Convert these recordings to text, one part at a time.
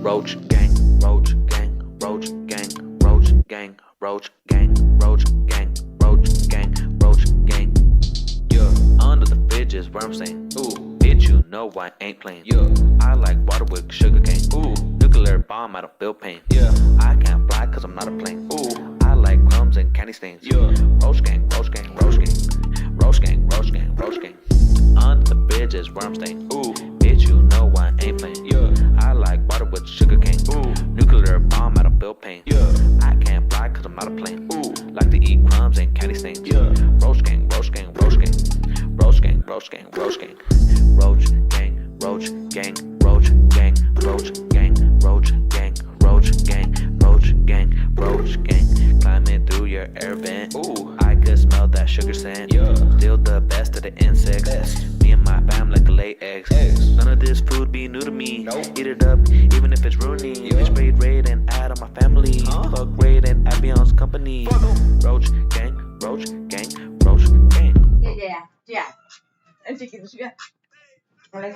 Roach gang, Roach gang, Roach gang, Roach gang, Roach gang, Roach gang, Roach gang, Roach gang. Yeah, under the fridge is where I'm saying. Ooh, bitch, you know I ain't playing. Yeah, I like water with sugar cane. Ooh, nuclear bomb, I don't feel pain. Yeah, I can't fly cause I'm not a plane. Ooh, I like crumbs and candy stains. Yeah, Roach gang, Roach gang, Roach gang, Roach gang, Roach gang, Roach gang. Under the bridge is where I'm staying. Ooh, bitch, you know I ain't playing. Yeah, I like water with sugar cane. Ooh, nuclear bomb, I don't feel pain. Yeah, I can't fly cause I'm not a plane. Ooh, like to eat crumbs and candy stains. Yeah, Roach gang, Roach gang, Roach gang, Roach gang, Roach gang, Roach gang, Roach gang, Roach gang, Roach gang, Roach gang, Roach gang, Roach gang, Roach gang, Roach gang. Climbing through your air vent. Ooh, I could smell that sugar scent. Yeah, still the best of the insects. Me and my fam like to lay eggs. None of this food be new to me. Nope. Eat it up, even if it's ruining. Yeah. Bitch, raid and add on my family. Fuck raid and Abion's company. Roach gang, Roach gang, Roach gang. Ya. El chiquito, ya. Hola,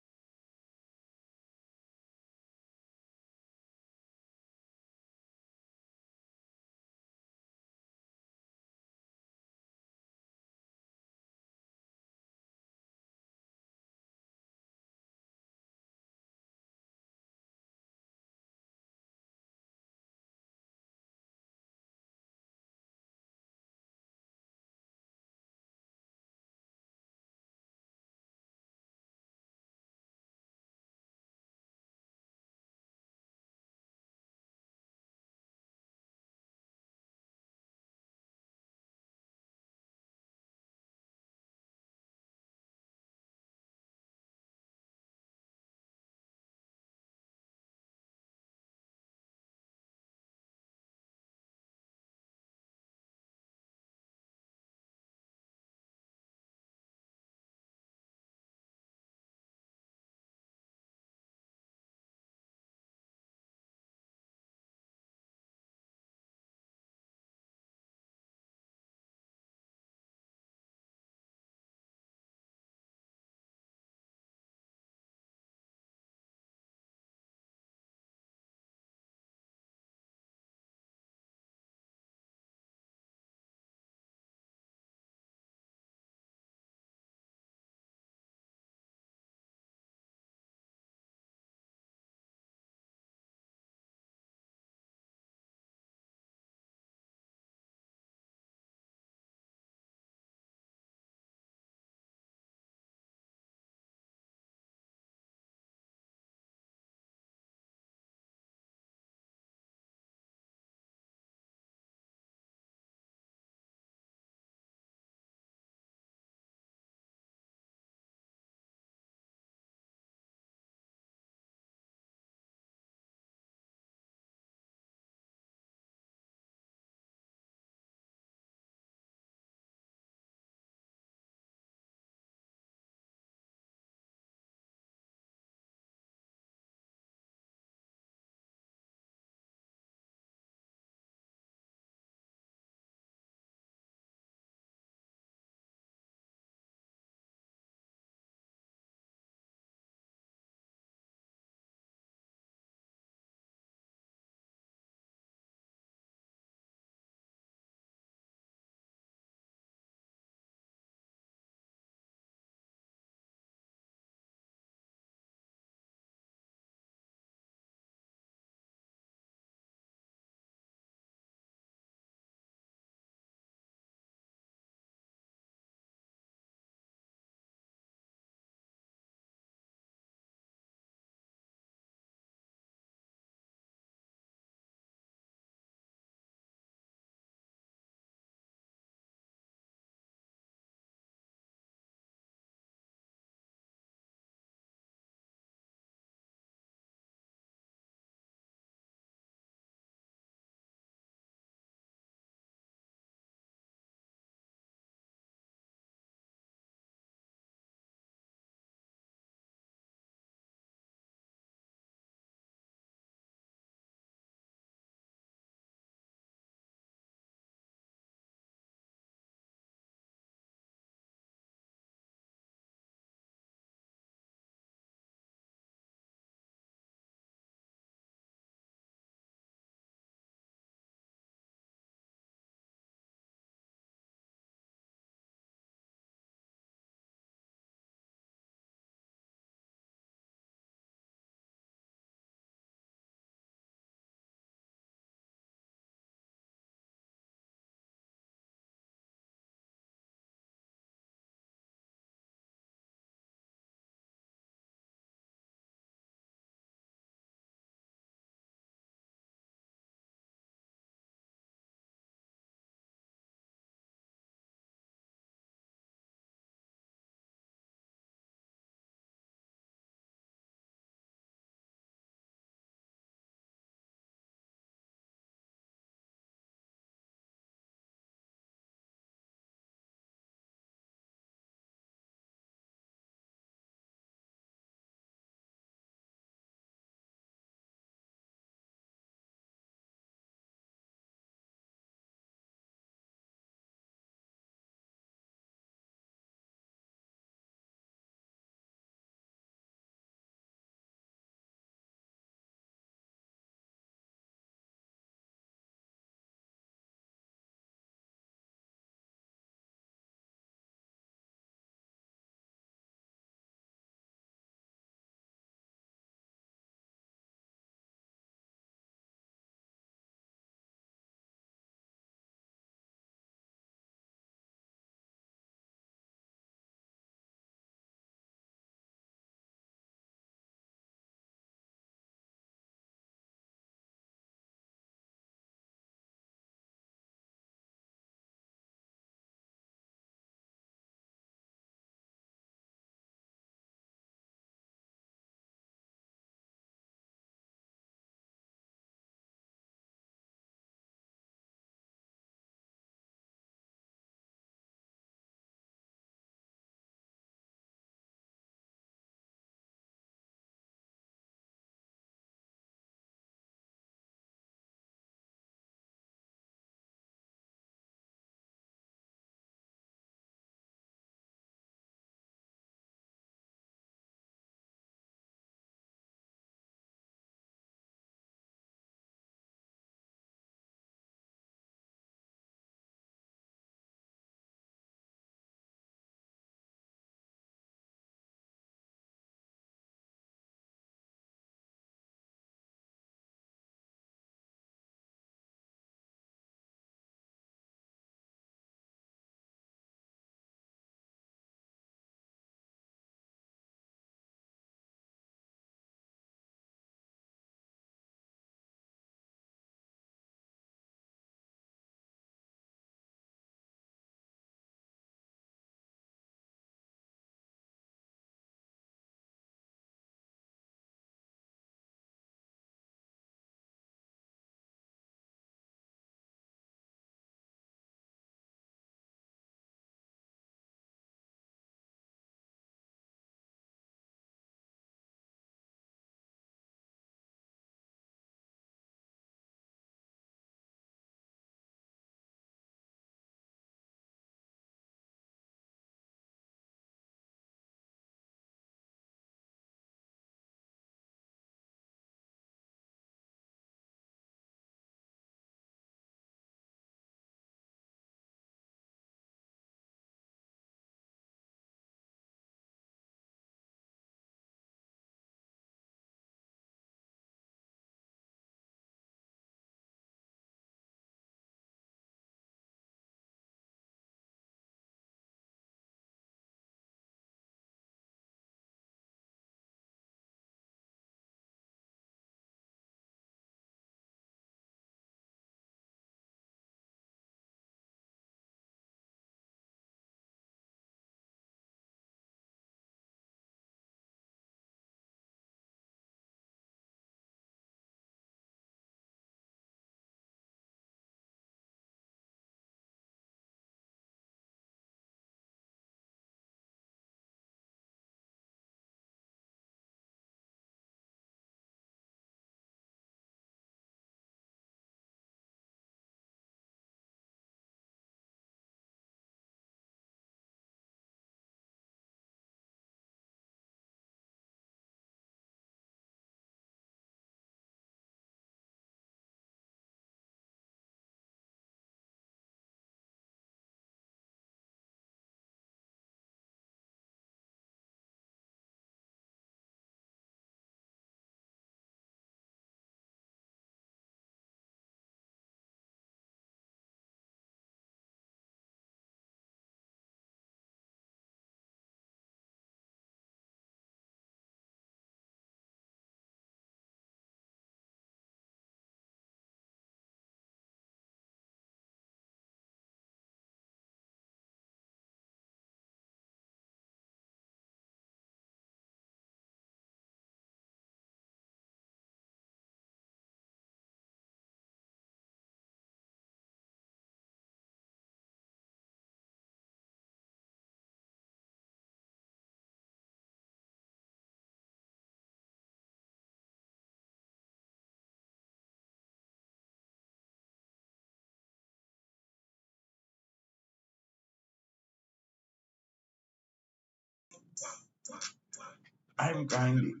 I'm grinding.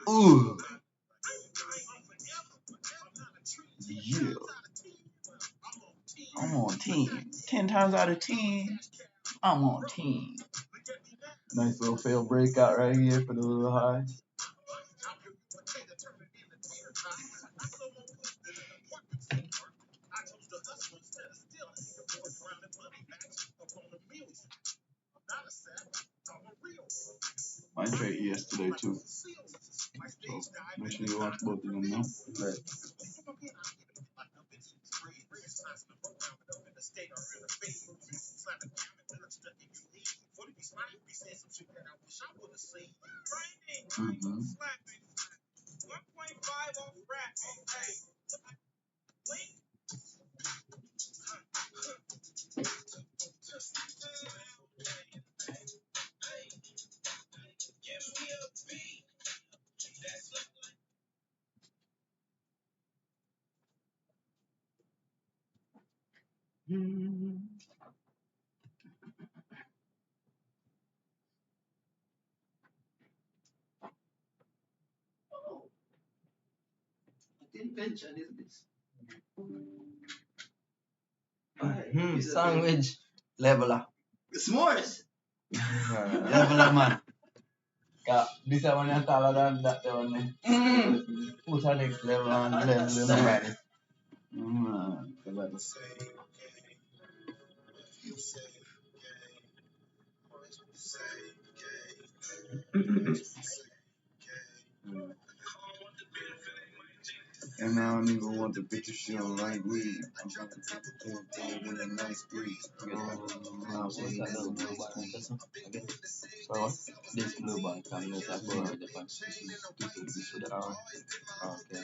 Ooh. Yeah. I'm on 10. 10 times out of 10, I'm on 10. Nice little failed breakout right here for the little high. Mine trade yesterday too. So make sure you watch both of them now. Right. Mm-hmm. Sandwich leveler. S'mores! Leveler man. This one is taller than that one. Put our next level on level. Somebody. And I don't even want the bitch if she don't like weed. I'm trying to take it with a nice breeze. So this blue ball coming out of board the punch. This for the hour. Okay.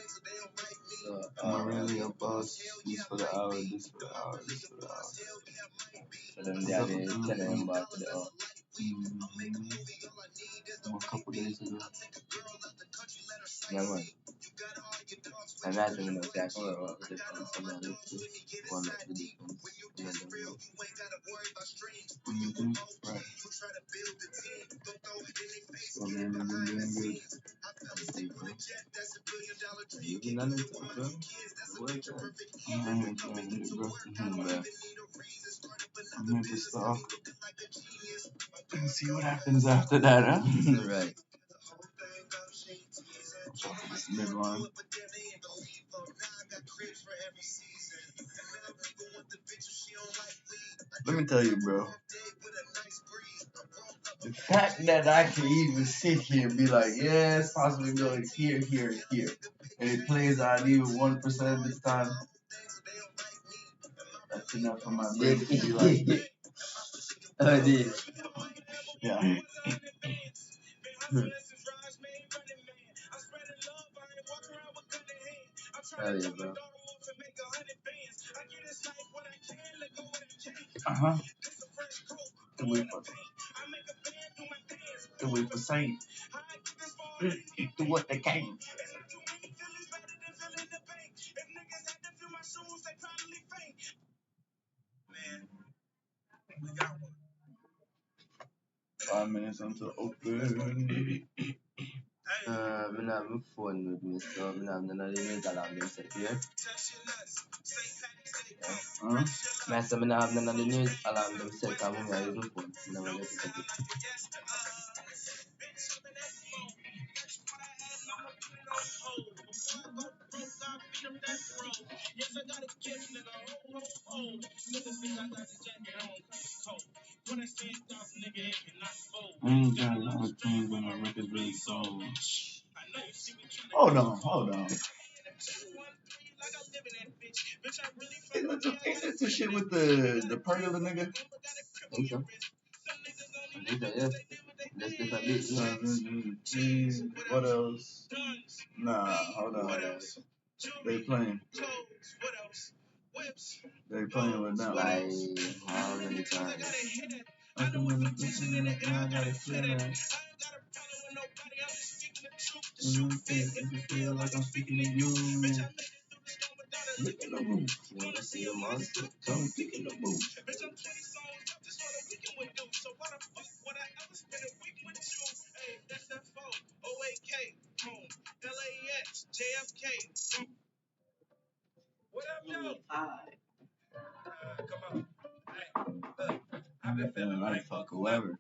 So I'm really a boss. This for the hour, this for the hour, this for the hour. so then they are the 10 AM bar for the hour. A couple days ago. Yeah man. And that's when I say I can work with the difference and then look to one of the difference. Right. So then we're doing good. You can understand, bro. Work hard. I'm here trying to do, bro. I'm here to stop and see what happens after that, huh? Right. This midline. Let me tell you, bro. The fact that I can even sit here and be like, yeah, it's possibly going here, here, here, and it plays out even 1% of the time, that's enough for my brain to be like, Oh, dear. yeah. Oh, yeah, bro. Uh-huh. To wait for Saint. To what they can. Five minutes until open. I have my phone with me, so I have none of the news alarm them set here. Huh? I say I have none of the news alarm them set because I use my phone. I never get to set it. I ain't got a lot of tunes on my record really so. Hold on. Ain't that the shit with the pergola nigga? Think so? I think so, yeah. That's different beats. What else? Nah, hold on. They playing. They playing with them. Like, how many times? I can really listen in it and I gotta clear that. If you feel like I'm speaking to you, look in the room. You want to see the monster? Come pick in the room. JFK. What up, though? Come on. Hey, I've been feeling like fuck whoever.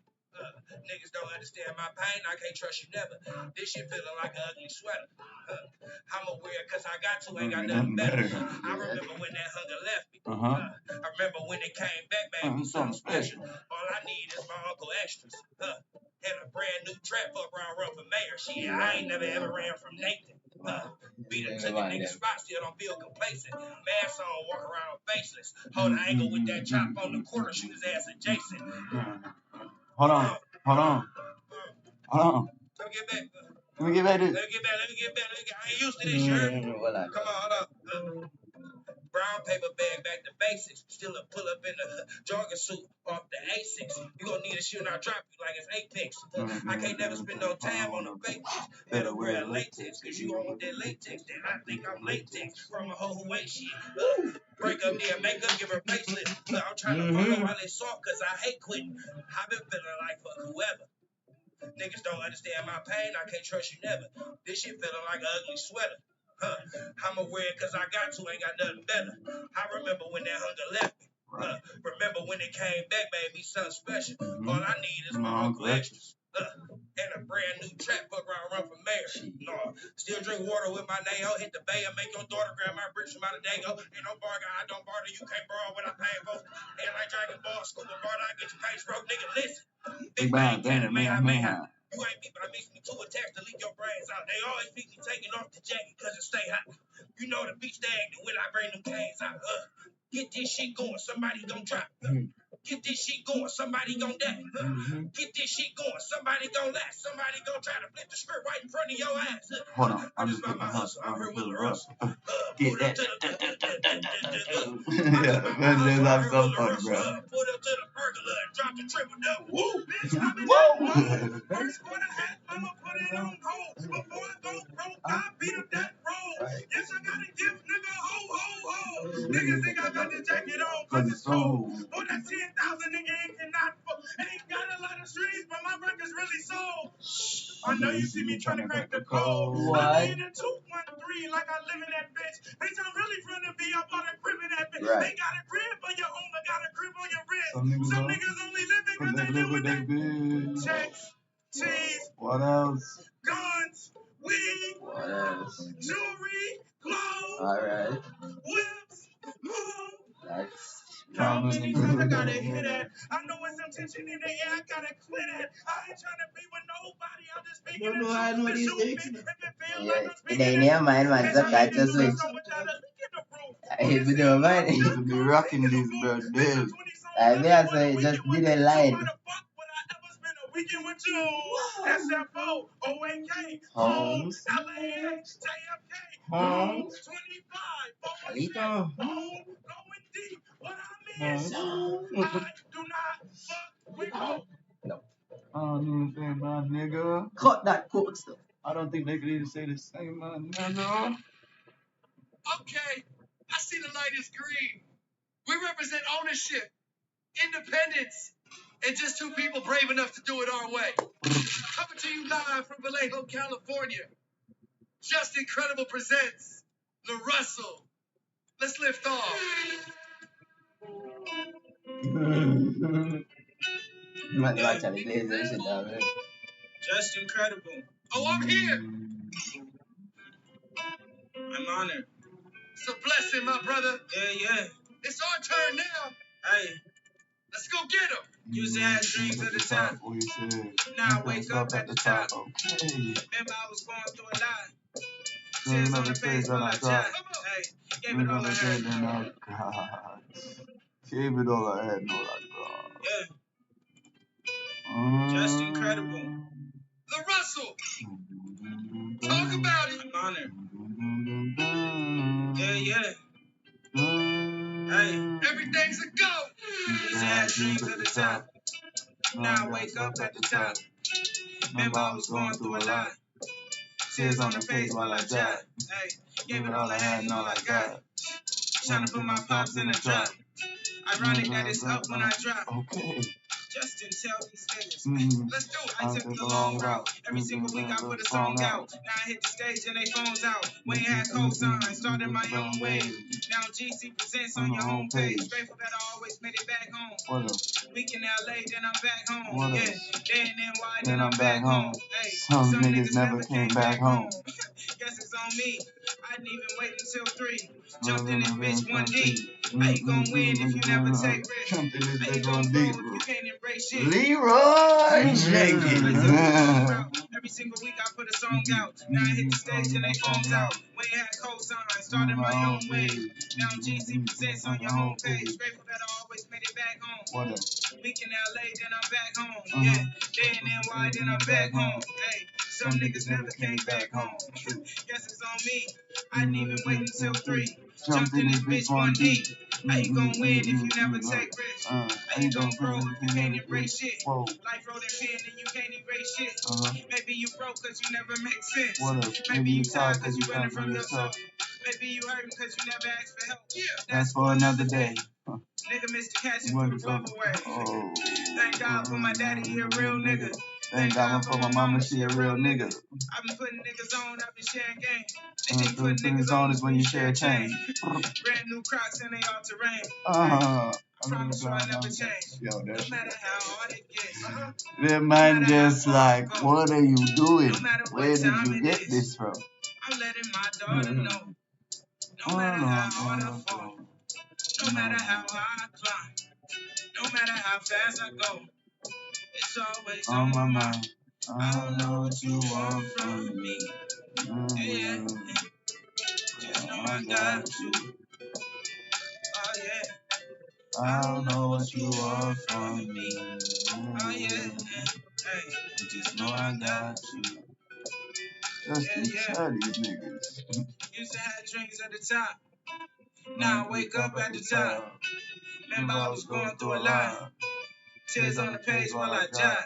Niggas don't understand my pain, I can't trust you never. This shit feeling like an ugly sweater. I'm aware cause I got to, ain't got nothing better. I remember when that hunger left me. I remember when it came back, baby, something special. All I need is my uncle extras. And a brand new trap fuck around run for mayor. Shit, I ain't never ever ran from Nathan. Beat him to the nigga spot, still don't feel complacent. Mask on, walk around faceless. Hold an angle with that chop on the corner, shoot his ass adjacent. Hold on. Let me get back to this. I ain't used to this shirt. Come on, hold up. Brown paper bag, back to basics. Still a pull up in the jogging suit off the A6. You gon' need a shoe and I'll drop you like it's Apex. I can't never spend no time on the fake bitch. Better wear latex, cause you don't want that latex. Then I think I'm latex from a hoe who ain't shit. Break up near makeup, give her facelift. I'm trying to follow while it's soft, cause I hate quitting. I've been feeling like fuck whoever. Niggas don't understand my pain, I can't trust you never. This shit feeling like an ugly sweater. I'm aware cause I got to, ain't got nothing better. I remember when that hunger left me. Remember when it came back, made me something special. All I need is my uncle extras. And a brand new trap, fuck around, run for mayor. No, still drink water with my nail. Hit the bay and make your daughter grab my bricks from out of Dago. Ain't no bargain, I don't barter. You can't borrow what I pay for. Ain't like Dragon Ball, scuba barter, I get your page broke. Nigga, listen. Big bang, cannon, man. You ain't me, but I mix me two attacks to leak your brains out. They always beat me taking off the jacket cause it stay hot. You know the beach stag when I bring them canes out. Get this shit going, somebody gon' drop. Get this shit going, somebody gon' die. Get this shit going, somebody gon' last. Somebody gon' try to flip the script right in front of your ass. Hold on, I'm just about my hustle, I'm here with a Russell. Get that. Yeah, that's so funny, bro. Put up to the pergola and drop the triple double. Woo, bitch, I'm in that. First quarter hat, I'ma put it on hold. Before I go broke, I beat up that roll. Yes, I got a gift, nigga, ho. Niggas think I got the jacket on cause it's cold. For that 10,000 nigga ain't cannot fuck. Ain't got a lot of streets, but my record's really sold. I know you see me trying to crack the code. I'm in a 213 like I live in that bitch. Bitch, I'm really from the V. I bought a crib in that bitch. They got a crib for your home, I got a crib on your wrist. Some niggas only living cause they live with that bitch. Checks, cheese. What else? Guns, weed. What else? Jewelry, clothes. Alright. Whips, home. That's How many times I gotta hear that? I know it's some tension in the air, I gotta clear that. I ain't trying to be with nobody, I'm just speaking the truth. I know these Shoot me things. if it feel Yeah, like I'm it speaking ain't the near truth. mine, man. Cause Just I got need to to switch. know what y'all look in the room. I hit video mine. You be rocking these, bro. Damn. I mean, I say just did a line. Why the fuck would I ever spend a weekend with you? SFO, OAK, Homes. LAX, JFK, Homes. 25, Alito. going deep. What I mean is, Homes. I do not fuck with hoes. I don't even think, my nigga. Cut that cook stuff. I don't think they could even say the same, my nigga. Okay, I see the light is green. We represent ownership, independence, and just two people brave enough to do it our way. Coming to you live from Vallejo, California. Just Incredible presents The Russell. Let's lift off. Man, watch out the Blazers shit down there. Just Incredible. Oh, I'm here. I'm honored. It's a blessing, my brother. Yeah. It's our turn now. Hey. Let's go get him. Use your ass dreams at the top. What you said? Now I wake up at the top. Okay. Remember I was going through a lot. Still Tears on another the face while I drop. chat. Hey, gave it all I had. Then I got. Gave it all I had, no, I got. Just Incredible. The Russell. Talk about it. I'm honored. Yeah. Hey, everything's a go. Use your ass dreams at the top. Now I wake up at the top. Remember I was going through a lot. Tears on the face while I jot. Hey, gave it all I had and all I got. Trying to put my pops in a trap. Ironic that it's up when I drop. Okay. Justin, tell these niggas. Let's do it. I took the long route. Every single week I put a song out. Now I hit the stage and they phones out. We ain't had cosign, started my own wave. Now GC presents on your homepage. Grateful that I always made it back home. What up? Week in LA, then I'm back home. What Yeah, else? then NY, Then I'm back home. Hey, Some niggas never came back home. Guess it's on me. I didn't even wait until 3. Jumped Jumped in this bitch 1D. How you gon' win if you never take risks? Jumped in this How you bitch gon' 1D. grow if you can't embrace shit? Leroy Jenkins. Every single week I put a song out. Now I hit the stage and they phones out. We ain't had cosign, started my own wave. Now GC presents on your homepage. Grateful that I always made it back home. What up? Week in LA, then I'm back home. Yeah, then NY, then I'm back home. Hey, some niggas never came back home. Guess it's on me. I didn't even wait until 3. Jumped in this bitch 1D. How you gon' win if you never take risks? How you gon' grow if you can't embrace shit? Whoa. Life wrote in pen and you can't erase shit. Uh-huh. Maybe you broke cause you never make sense. What up? Maybe you tired cause you running from yourself. Maybe you hurting cause you never asked for help. Yeah, That's for another day. Nigga missed the catch and threw the glove away. Oh. Thank God for my daddy, he a real nigga. Thank God for my mama, she a real nigga. I've been putting niggas on, I've been sharing game. Putting niggas on is when you share a chain. Brand new Crocs and they all terrain. I Promise you I never change. Yo, No that matter how hard it gets. that man just like, what are you doing? No matter what Where did time you it get is. this from? I'm letting my daughter know. No matter how hard I fall. No matter how high I climb. No matter how fast I go. It's always On my mind. mind. I don't know what you want from me. Yeah. Just know I got you. Oh yeah. I don't know what you want from me. Oh yeah. Hey. Just know I got you. Just tell these niggas. Used to have dreams at the top. Now I wake up at the top. Remember I was going through a lot. Tears on the page while I jot.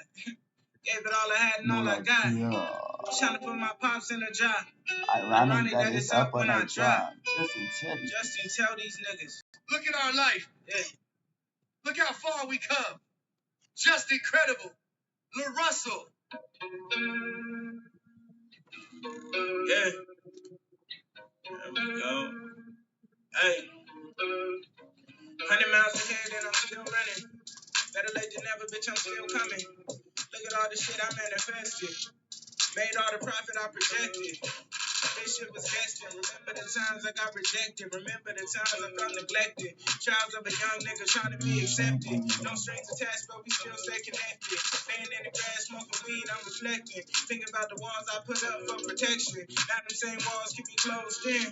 Gave it all I had and all I got. Trying to put my pops in a job. Ironic that it's up when I drop. Justin, tell these niggas. Look at our life. Yeah. Look how far we come. Just incredible. Lil Russell. Yeah. There we go. Hey. 100 miles ahead and I'm still running. Better late than never, bitch, I'm still coming. Look at all the shit I manifested. Made all the profit I projected. This shit was destined. Remember the times I got rejected. Remember the times I felt neglected. Trials of a young nigga trying to be accepted. No strings attached, but we still stay connected. Laying in the grass, smoking weed, I'm reflecting. Thinking about the walls I put up for protection. Now them same walls keep me closed in.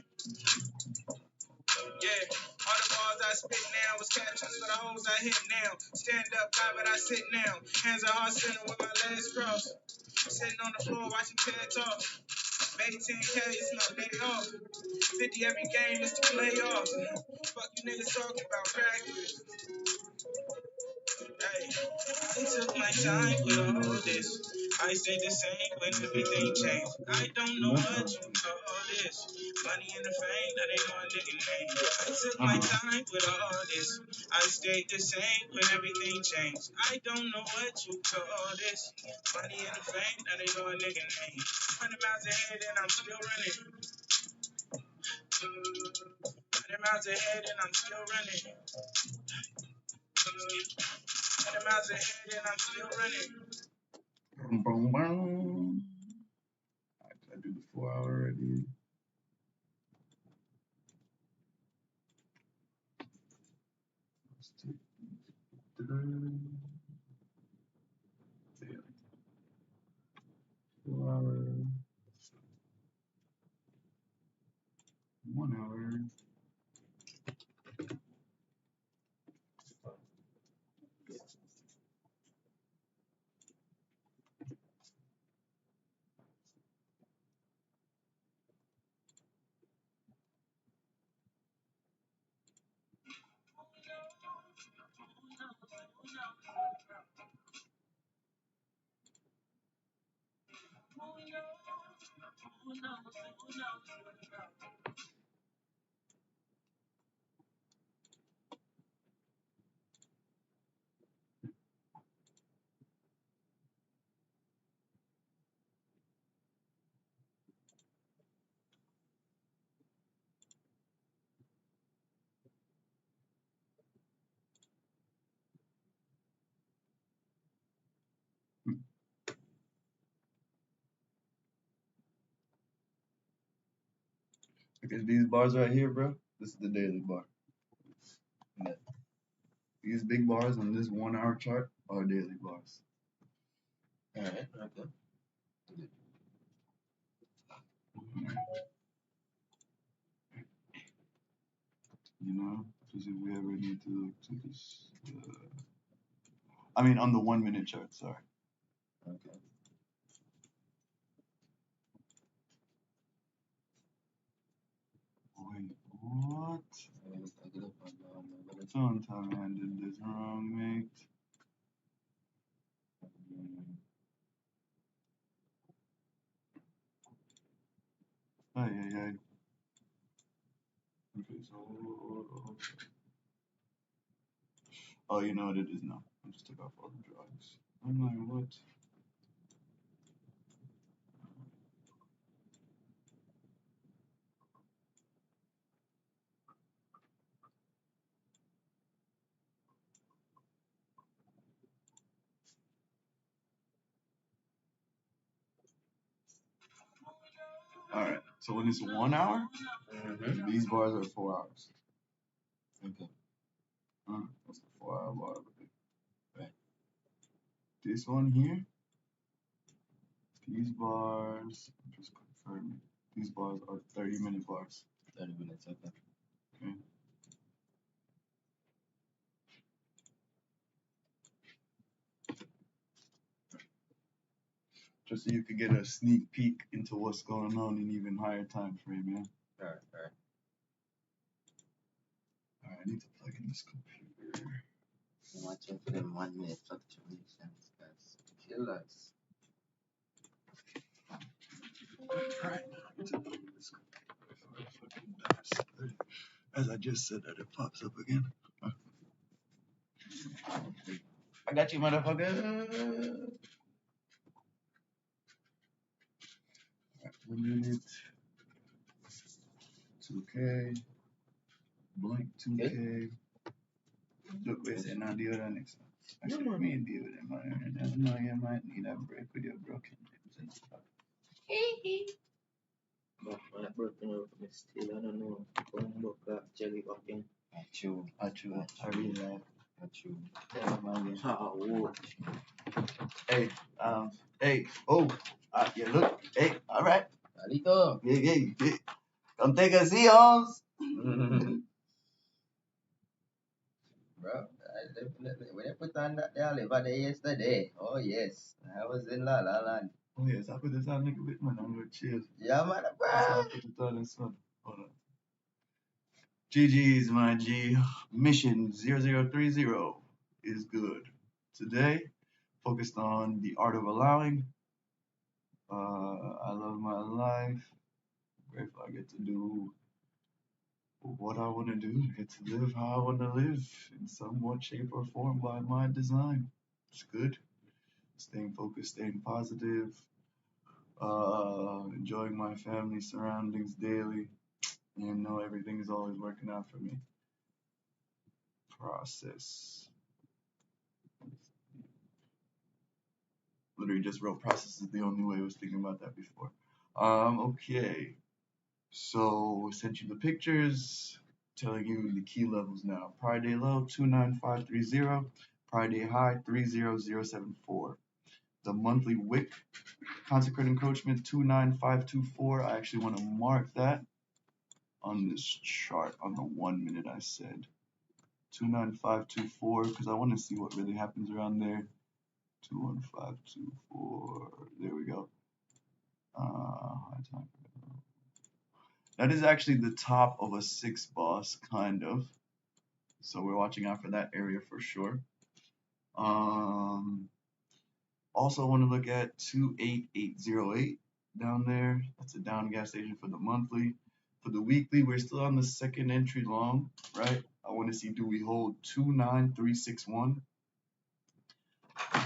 Yeah, all the balls I spit now was captions for the hoes I hit now. Stand up, guy, but I sit now. Hands are heart center with my legs crossed. Sitting on the floor watching TED Talk. Made 10K, it's my day off. 50 every game, it's the playoffs. Fuck you niggas talking about practice. Hey, I took my time with all this. I stayed the same when everything changed. I don't know what you call this. Money and the fame, that ain't no nigga name. I took my time with all this. I stayed the same when everything changed. I don't know what you call this. Money and the fame, that ain't no nigga name. 100 miles ahead and I'm still running. 100 miles ahead and I'm still running. 100 miles ahead and I'm still running. Boom, boom, boom. I do the 4 hour already. Yeah. 4 hours. 1 hour. at these bars right here, bro. This is the daily bar. Yeah. These big bars on this 1 hour chart are daily bars. Alright, okay. You know, just if we ever need to look to this. I mean, on the 1 minute chart, sorry. Okay. Wait, what? Let's Don't tell me I did this wrong, mate. Ay, ay, ay. Okay, so. Oh, you know what it is now. I just took off all the drawings. I'm like, what? Alright, so when it's 1 hour, these bars are 4 hours. Okay. That's the 4 hour bar. Right. This one here, these bars, just confirming, these bars are 30-minute bars. 30 minutes, okay. Okay. Just so you could get a sneak peek into what's going on in even higher time frame, yeah? Alright. Alright, I need to plug in this computer. Watch out for them 1 minute fluctuations, guys. Killers. Right now, I need to plug in this computer before it fucking dies. As I just said that, it pops up again. I got you, motherfucker. 1 minute. 2K. Blank 2K. Look, we said now deal with that next time. Actually, let me deal with it, man. I know you might need a break with your broken ribs and stuff. But when I broken up, I still, I don't know. Come back, jelly back. Achoo. I really like. Achoo. Yeah, man. Whoa. Hey, yeah, look, hey, all right. Alito. Hey, come take a seat, Holmes. Bro, I definitely, when I put on that there liver there yesterday, oh yes, I was in La La Land. Oh yes, I put this on nigga bit, man. I'm gonna chill. Yeah, man, So I bro. put it on this one. Hold on. GG's, my G. Mission 0030 is good. Today, focused on the art of allowing. I love my life. Grateful I get to do what I want to do. I get to live how I want to live in somewhat shape or form by my design. It's good. Staying focused, staying positive. Enjoying my family surroundings daily. And know everything is always working out for me. Process. Literally just wrote process is the only way I was thinking about that before. Okay. So sent you the pictures, telling you the key levels now. Prior day low 29530, prior day high 30074. The monthly wick consecrated encroachment 29524. I actually want to mark that on this chart on the 1 minute I said. 29524 because I want to see what really happens around there. 21524. There we go. That is actually the top of a 6 boss, kind of. So we're watching out for that area for sure. Also want to look at 28808 down there. That's a down gas station for the monthly. For the weekly, we're still on the second entry long, right? I want to see, do we hold 29361?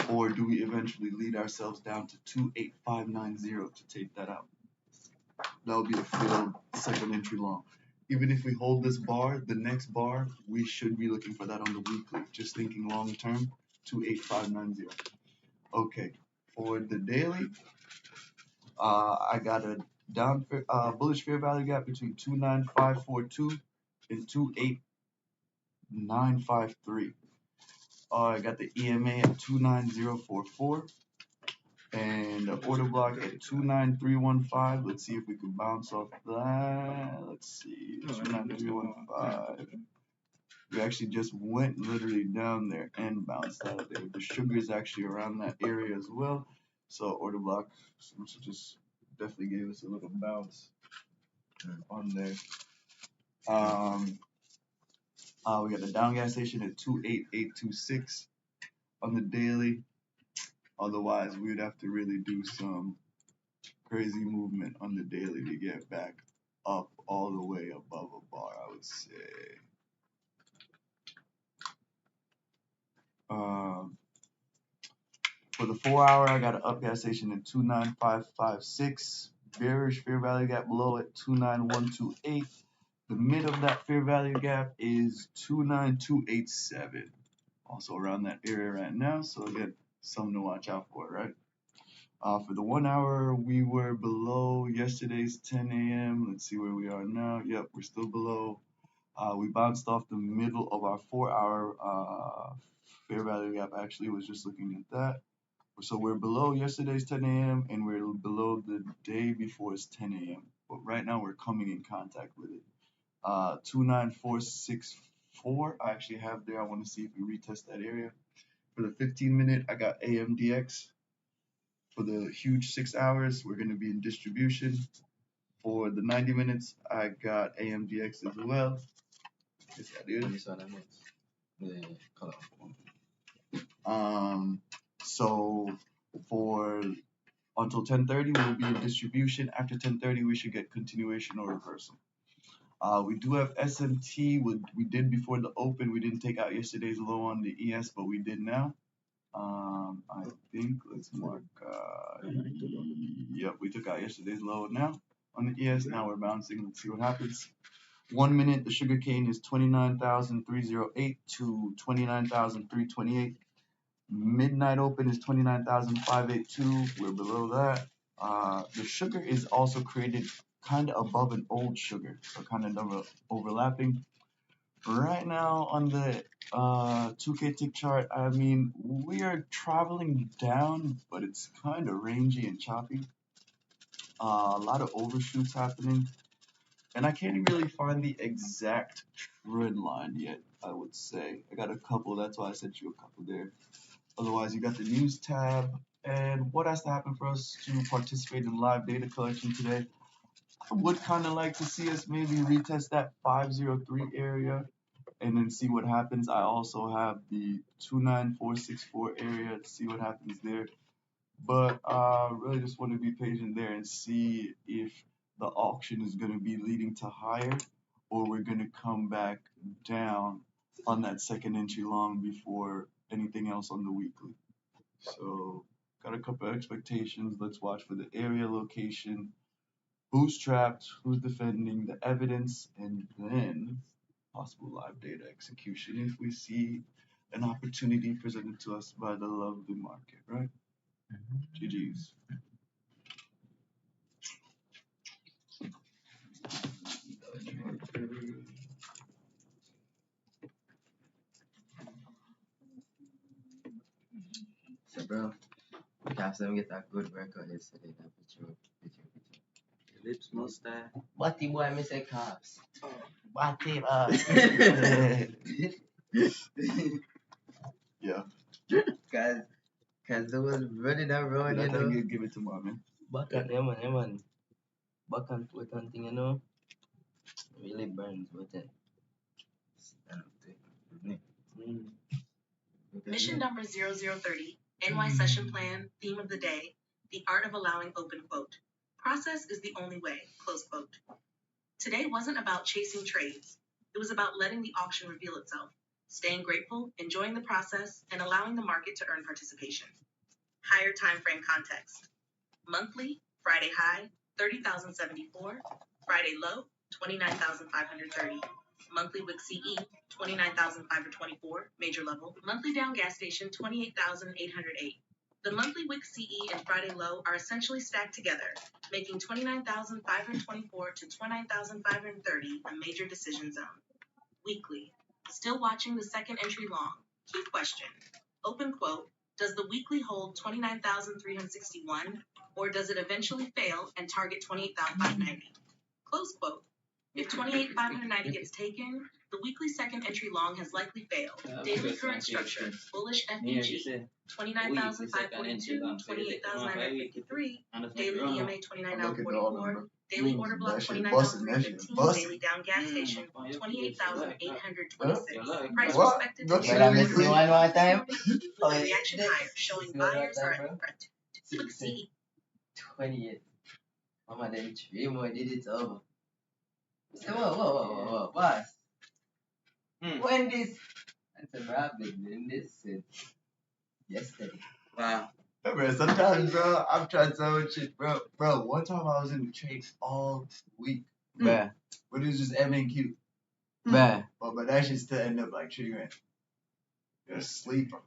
Or do we eventually lead ourselves down to 28590 to take that out? That would be a failed second entry long. Even if we hold this bar, the next bar, we should be looking for that on the weekly. Just thinking long term, 28590. Okay, for the daily, I got a Bullish fair value gap between 29542 and 28953. I got the EMA at 29044 and the order block at 29315. Let's see if we can bounce off that. Let's see, 29315. We actually just went literally down there and bounced out of there. The sugar is actually around that area as well. So order block just definitely gave us a little bounce on there. We got the down gas station at 28826 on the daily. Otherwise, we would have to really do some crazy movement on the daily to get back up all the way above a bar, I would say. For the 4 hour, I got an up gas station at 29556. Bearish fair value gap below at 29128. The mid of that fair value gap is 29287. Also around that area right now. So again, something to watch out for, right? For the 1 hour, we were below yesterday's 10 a.m. Let's see where we are now. Yep, we're still below. We bounced off the middle of our 4 hour fair value gap. Actually, was just looking at that. So we're below yesterday's 10 a.m. and we're below the day before's 10 a.m. But right now we're coming in contact with it. 29464 I actually have there. I want to see if we retest that area. For the 15-minute, I got AMDX. For the huge 6 hours, we're going to be in distribution. For the 90 minutes, I got AMDX as well. Yes, I do. This one I meant. The color. So for until 10:30, we'll be in distribution. After 10:30, we should get continuation or reversal. We do have SMT. We did before the open. We didn't take out yesterday's low on the ES, but we did now. I think let's mark. Yep, we took out yesterday's low now on the ES. Now we're bouncing. Let's see what happens. 1 minute, the sugar cane is 29,308 to 29,328. Midnight open is 29,582. We're below that. The sugar is also created kind of above an old sugar, so kind of overlapping. Right now on the 2K tick chart, I mean, we are traveling down, but it's kind of rangy and choppy. A lot of overshoots happening, and I can't really find the exact trend line yet, I would say. I got a couple, that's why I sent you a couple there. Otherwise, you got the news tab, and what has to happen for us to participate in live data collection today? I would kind of like to see us maybe retest that 503 area and then see what happens. I also have the 29464 area to see what happens there. But really just want to be patient there and see if the auction is going to be leading to higher or we're going to come back down on that second entry long before anything else on the weekly. So got a couple of expectations. Let's watch for the area location, who's trapped, who's defending, the evidence, and then possible live data execution if we see an opportunity presented to us by the lovely market, right? GG's. So, bro, Caps them get a good record yesterday. That picture. Lips, mustache. Batty boy, me say Caps. Batty Yeah. Cause they was running around, you know. Give it to my man. Backhand, yeah man. Backhand foot and thing, you know. Really burns, but Mission number 0030, NY session plan, theme of the day, the art of allowing open quote. Process is the only way, close quote. Today wasn't about chasing trades. It was about letting the auction reveal itself, staying grateful, enjoying the process, and allowing the market to earn participation. Higher time frame context. Monthly, Friday high, 30,074. Friday low, 29,530. Monthly wick CE, 29,524, major level. Monthly down gas station, 28,808. The monthly wick CE and Friday low are essentially stacked together, making 29,524 to 29,530 a major decision zone. Weekly. Still watching the second entry long. Key question. Open quote. Does the weekly hold 29,361 or does it eventually fail and target 28,590? Close quote. If 28,590 gets taken, the weekly second entry long has likely failed. Daily current structure, bullish FEG, 29,542, 28,953, daily EMA 29,944, daily order block 29,315, daily down gas station 28,826. Price respected to Let's see one more time. with a reaction higher, showing buyers are at the front. Click C. 28. Mama, then 3 more digits over. Say, whoa, boss. When this? I said, bro, I've been doing this since yesterday. Wow. Bro, sometimes, bro, I'm trying so much shit, bro. Bro, one time I was in the trades all week. Bruh. But it was just M and Q. Bruh. But that shit still ended up like triggering. You're a sleeper.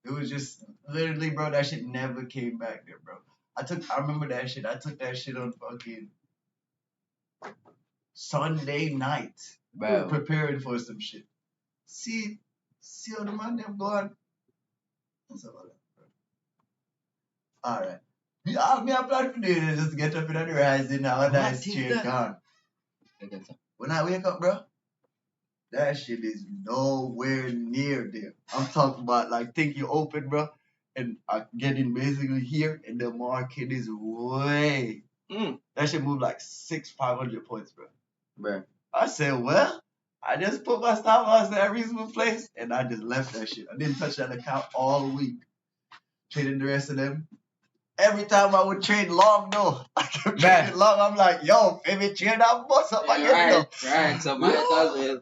It was just literally, bro, that shit never came back there, bro. I remember that shit. I took that shit on fucking Sunday night. Bro. Preparing for some shit. See how the man them going? What's up, bro? Alright. Me I plan for this just get up in the rising now and that straight gone. When I wake up, bro, that shit is nowhere near there. I'm talking about like think you open, bro, and I get in basically here and the market is way. That shit moved like 500 points, bro. Bruh. I said, well, I just put my stop loss at a reasonable place and I just left that shit. I didn't touch that account all week. Traded the rest of them. Every time I would trade long, though, I kept trading long. I'm like, yo, if it trade that bust up, I get it. Right, so might as well.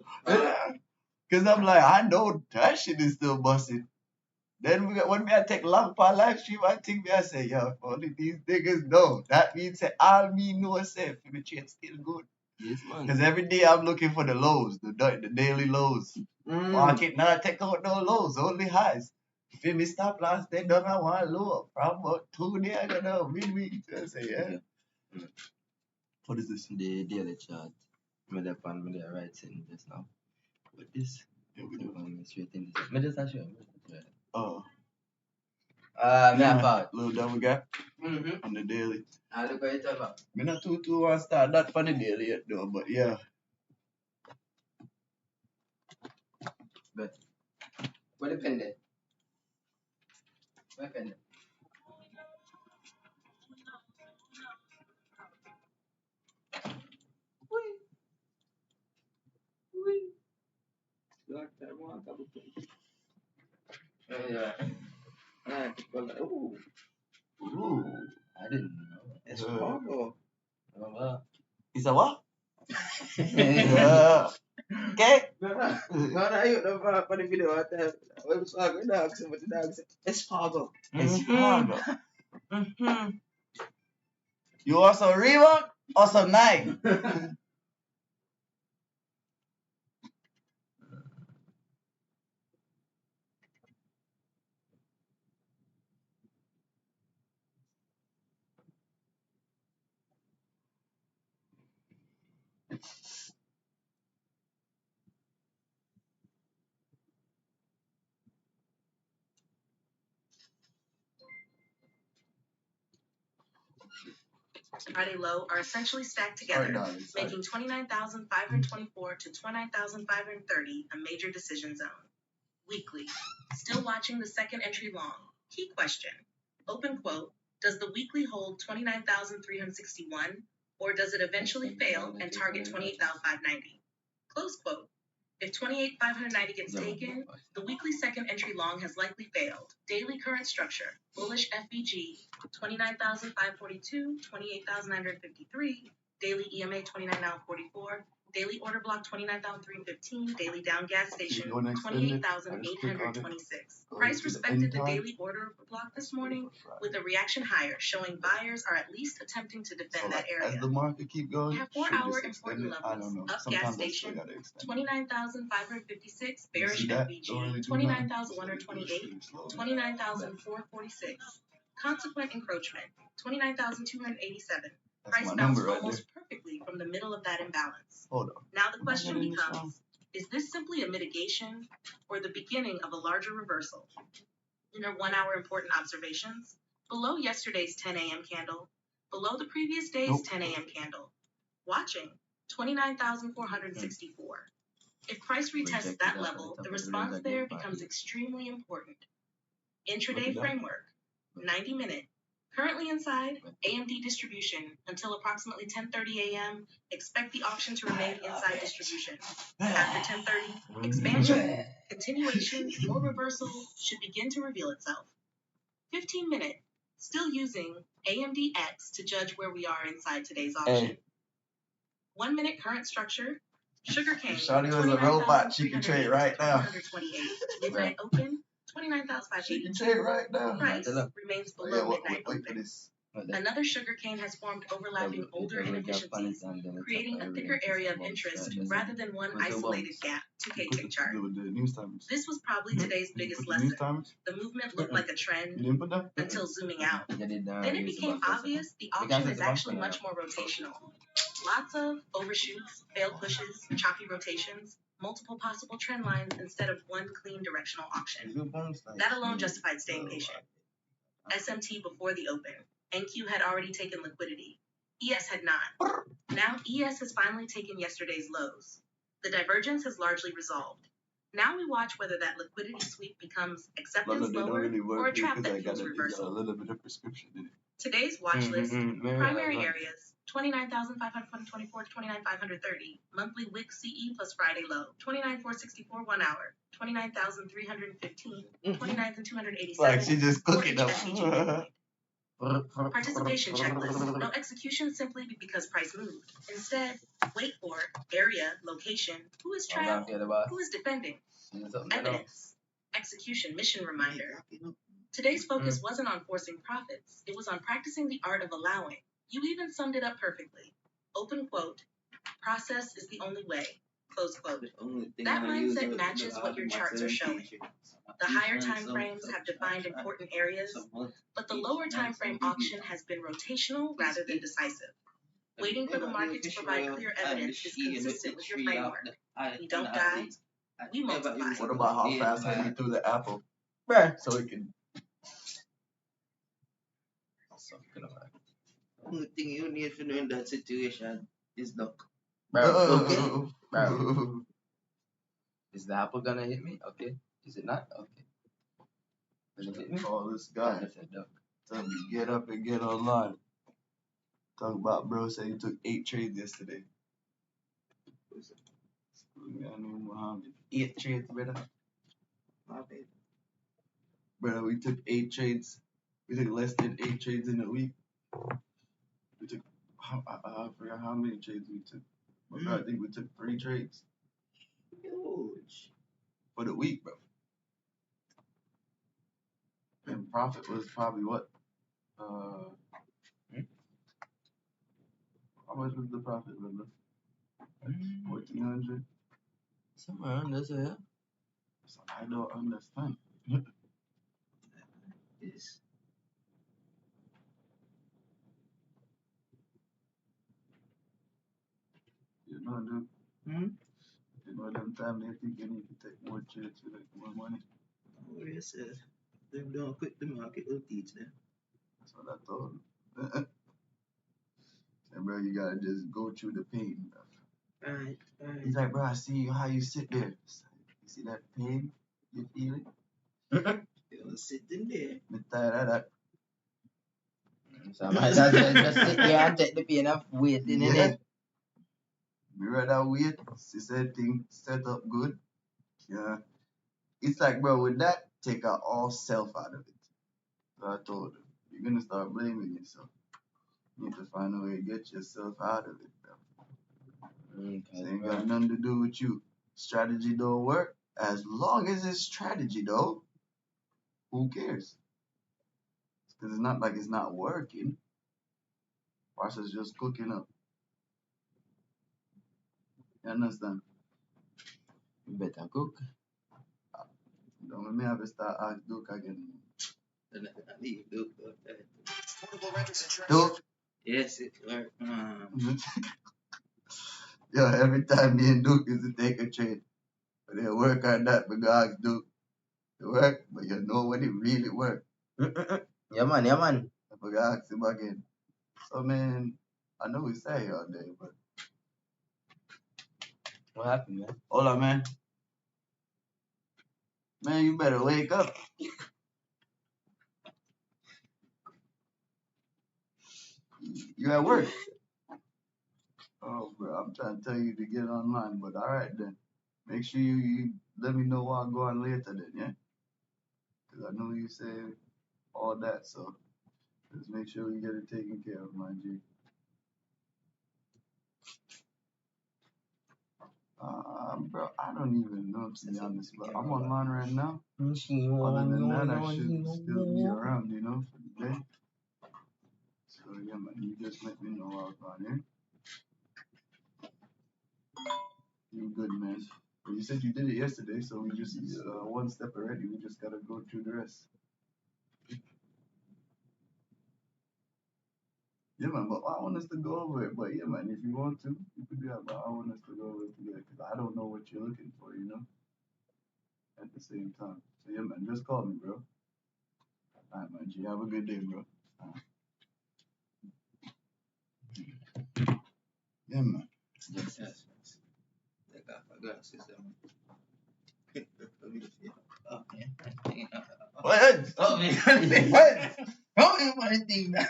Because I'm like, I know that shit is still busting. Then when me I take long for live stream, I think me I say, yo, if only these niggas know. That means say, all me know say, if the trade still good. Yes, man. Because every day I'm looking for the lows, the daily lows. Market not take out no lows, only highs. If me stop loss, they don't have one low. From about 2 days, I don't know, midweek. I say, yeah. What is this? The daily chart. I'm going to right sitting just now. What this? Yeah, we do. Straight in this. I'm just not sure. Oh. Map out. Little double gap on the daily. I look at it over. Me not too want to start that for the daily yet though, but yeah. But what depend there? What depend there? Yeah. Ooh. I didn't know. It's Chicago. It's a what? Yeah. Okay. For the video out there. It's Fargo. It's Fargo. You want some Reebok or some Nike? Friday low are essentially stacked together, making 29,524 to 29,530 a major decision zone. Weekly. Still watching the second entry long. Key question. Open quote. Does the weekly hold 29,361 or does it eventually fail and target 28,590? Close quote. If 28,590 gets taken, the weekly second entry long has likely failed. Daily current structure, bullish FBG, 29,542, 28,953, daily EMA 29,944, Daily order block 29,315. Daily down gas station You wanna extend it? I just click on it. 28,826. Go Price to the respected end the time. daily order block this morning with a reaction higher, showing buyers are at least attempting to So defend that like, as area. the market keep We going, have should 4-hour just extend important it? I levels. don't know. Up gas Sometimes I still station gotta extend it. 29,556. You Bearish see that? FVG Don't really do 29,128. 29,446. Consequent encroachment 29,287. That's Price my bounced number right there. almost perfectly from the middle of that imbalance. Hold on. Now the Am I question getting this wrong? becomes, is this simply a mitigation or the beginning of a larger reversal? In our 1-hour important observations, below yesterday's 10 a.m. candle, below the previous day's Nope. 10 a.m. candle, watching 29,464. If price retests that level, the response there becomes extremely important. Intraday framework, 90-minute. Currently inside, AMD distribution until approximately 10:30 a.m. Expect the auction to remain inside distribution. After 10:30, expansion, continuation, or reversal should begin to reveal itself. 15-minute, still using AMDX to judge where we are inside today's auction. Hey. 1-minute current structure, sugarcane. If Shawty was a robot, she could trade right now. 428. Midnight open, She can 29,582. trade right now. Price remains Oh, below yeah, midnight wait for open. this. Another sugarcane has formed overlapping older inefficiencies, creating a thicker area of interest rather than one isolated gap. 2K tick chart. The news timers. This was probably today's Did you biggest put the news lesson. timers? The movement looked like a You trend didn't put that? until zooming out. Then Then it became obvious the auction is actually much more rotational. Lots of overshoots, failed pushes, choppy rotations, multiple possible trend lines instead of one clean directional auction. That alone justified staying patient. SMT before the open. NQ had already taken liquidity. ES had not. Now ES has finally taken yesterday's lows. The divergence has largely resolved. Now we watch whether that liquidity sweep becomes acceptance They don't lower really or a work here trap because that I got fuels a reversal. little bit of prescription in it. Today's watch list, primary Maybe areas, 29,524 to 29,530. Monthly wick CE plus Friday low, 29,464 1 hour, 29,315, 29,287. Like she just cooking up. Participation checklist. No execution simply because price moved. Instead, wait for area, location, who is trapped, who is defending, evidence, execution, mission reminder. Today's focus wasn't on forcing profits. It was on practicing the art of allowing. You even summed it up perfectly. Open quote, process is the only way, close quote. That mindset matches what your charts are showing. The higher time frames have defined important areas, but the lower time frame auction has been rotational rather than decisive. Waiting for the market to provide clear evidence is consistent with your framework. We don't guide, we multiply. What about how fast Henry threw the apple? Bruh. So it can. Only thing you need to know in that situation is luck. Bro, bro. Is the apple gonna hit me? Okay. Is it not? Okay. Will it hit me? Call this guy. I said duck. Tell me, get up and get online. Talk about bro said he took 8 trades yesterday. Muhammad. 8 trades, brother. My bad. Brother, we took 8 trades. We took less than 8 trades in a week. We took, I forgot how many trades we took. But bro, I think we took 3 trades Huge. for the week, bro. And profit was probably what? How much was the profit, brother? 1,400? Somewhere around this here. So I don't understand. Yes. You know, dude. You know, them time they think you need to take more trades to make more money. Oh, yes, sir. Them don't quit the market, will teach them. That's what I told him. And bro, you gotta just go through the pain, bro. Right, right. He's like, bro, I see how you sit there. You see that pain? You feel it? You're sitting there. Me tired of that. So I might as well just sit there and take the pain of waiting in it. Me rather wait. See thing set up good. Yeah. It's like, bro, with that, take out all self out of it. So I told him, you're gonna start blaming yourself. You need to find a way to get yourself out of it, bro. So ain't got nothing to do with you. Strategy don't work. As long as it's strategy though, who cares? Because it's not like it's not working. Process just cooking up. You understand? You better cook. Don't let me have to start ask Duke again. Leave Duke. Duke? Yes, it worked. Yo, every time me and Duke used to take a trade, but they work on that, but go ask Duke. It work, but you know when it really work. Yeah, man. I go ask him again. So, man, I know we say all day, but. What happened, man? Hold on, man. Man, you better wake up. You at work. Oh, bro, I'm trying to tell you to get online, but all right then. Make sure you let me know while I go on later then, yeah? Because I know you say all that, so just make sure we get it taken care of, my G. Bro, I don't even know, to be honest, but I'm online right now. Other than that, I should still be around, you know, for the day. So, yeah, man, you just let me know while I'm on here. You good, man. But you said you did it yesterday, so we just one step already. We just gotta go through the rest. Yeah, man. But I want us to go over it. But yeah, man, if you want to, you could do that. But I want us to go over it together because I don't know what you're looking for, you know. At the same time. So yeah, man, just call me, bro. All right, man. G, have a good day, bro. Yeah, man. Yes. Take off my glasses. Okay. What? Oh, man. What? Oh, my thing now.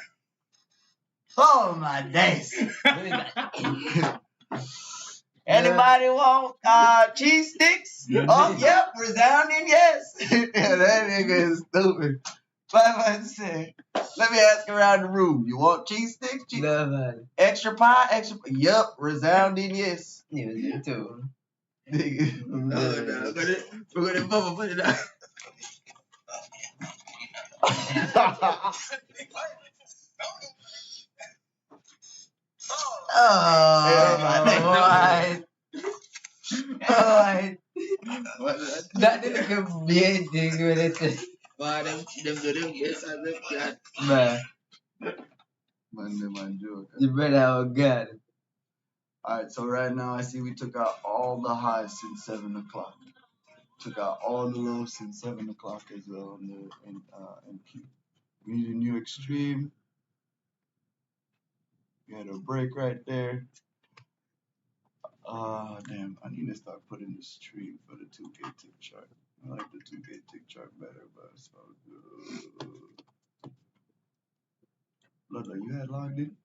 Oh my days. Anybody want cheese sticks? Oh, yep, resounding yes. Yeah, that nigga is stupid. But say, let me ask around the room. You want cheese sticks? No, man. Extra pie? Extra? Yep, resounding yes. You was there too. Nigga. No, we're gonna put it out. Alright. Alright. That didn't be anything with it. But them yes, I look at. Man, Man, joke. you better have a gun. Alright, so right now I see we took out all the highs since 7 o'clock. Took out all the lows since 7 o'clock as well in Q. We need a new extreme. We had a break right there. Damn, I need to start putting the stream for the 2K tick chart. I like the 2K tick chart better, but it's all good. Look, you had logged in?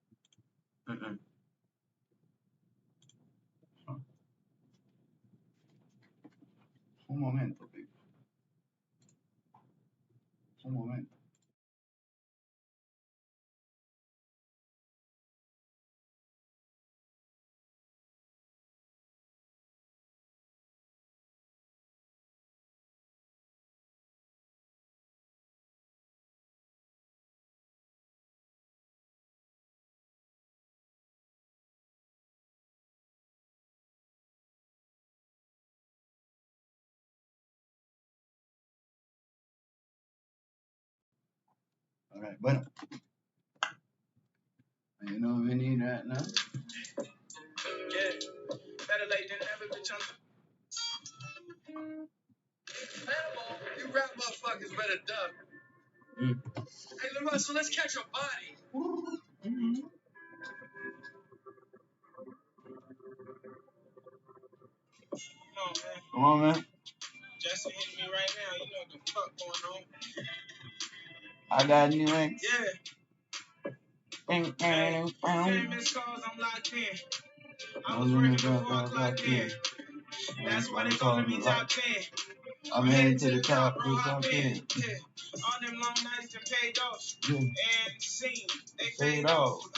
Mm-mm. Huh. Un momento, baby. Un momento. Alright, bueno. You know what we need right now? Yeah, better late than never, bitch. You rap motherfuckers better duck. Hey, LaRussell, let's catch a body. Come on, man. Jesse hitting me right now. You know what the fuck going on. I got new links. Yeah. Hey, you miss calls, I'm locked in. I was working before I clocked in. That's why they calling me top 10. I'm heading to the top, bro. Top 10. Yeah. All them long nights and paid off. Yeah. And seen, they Paid paid off. off.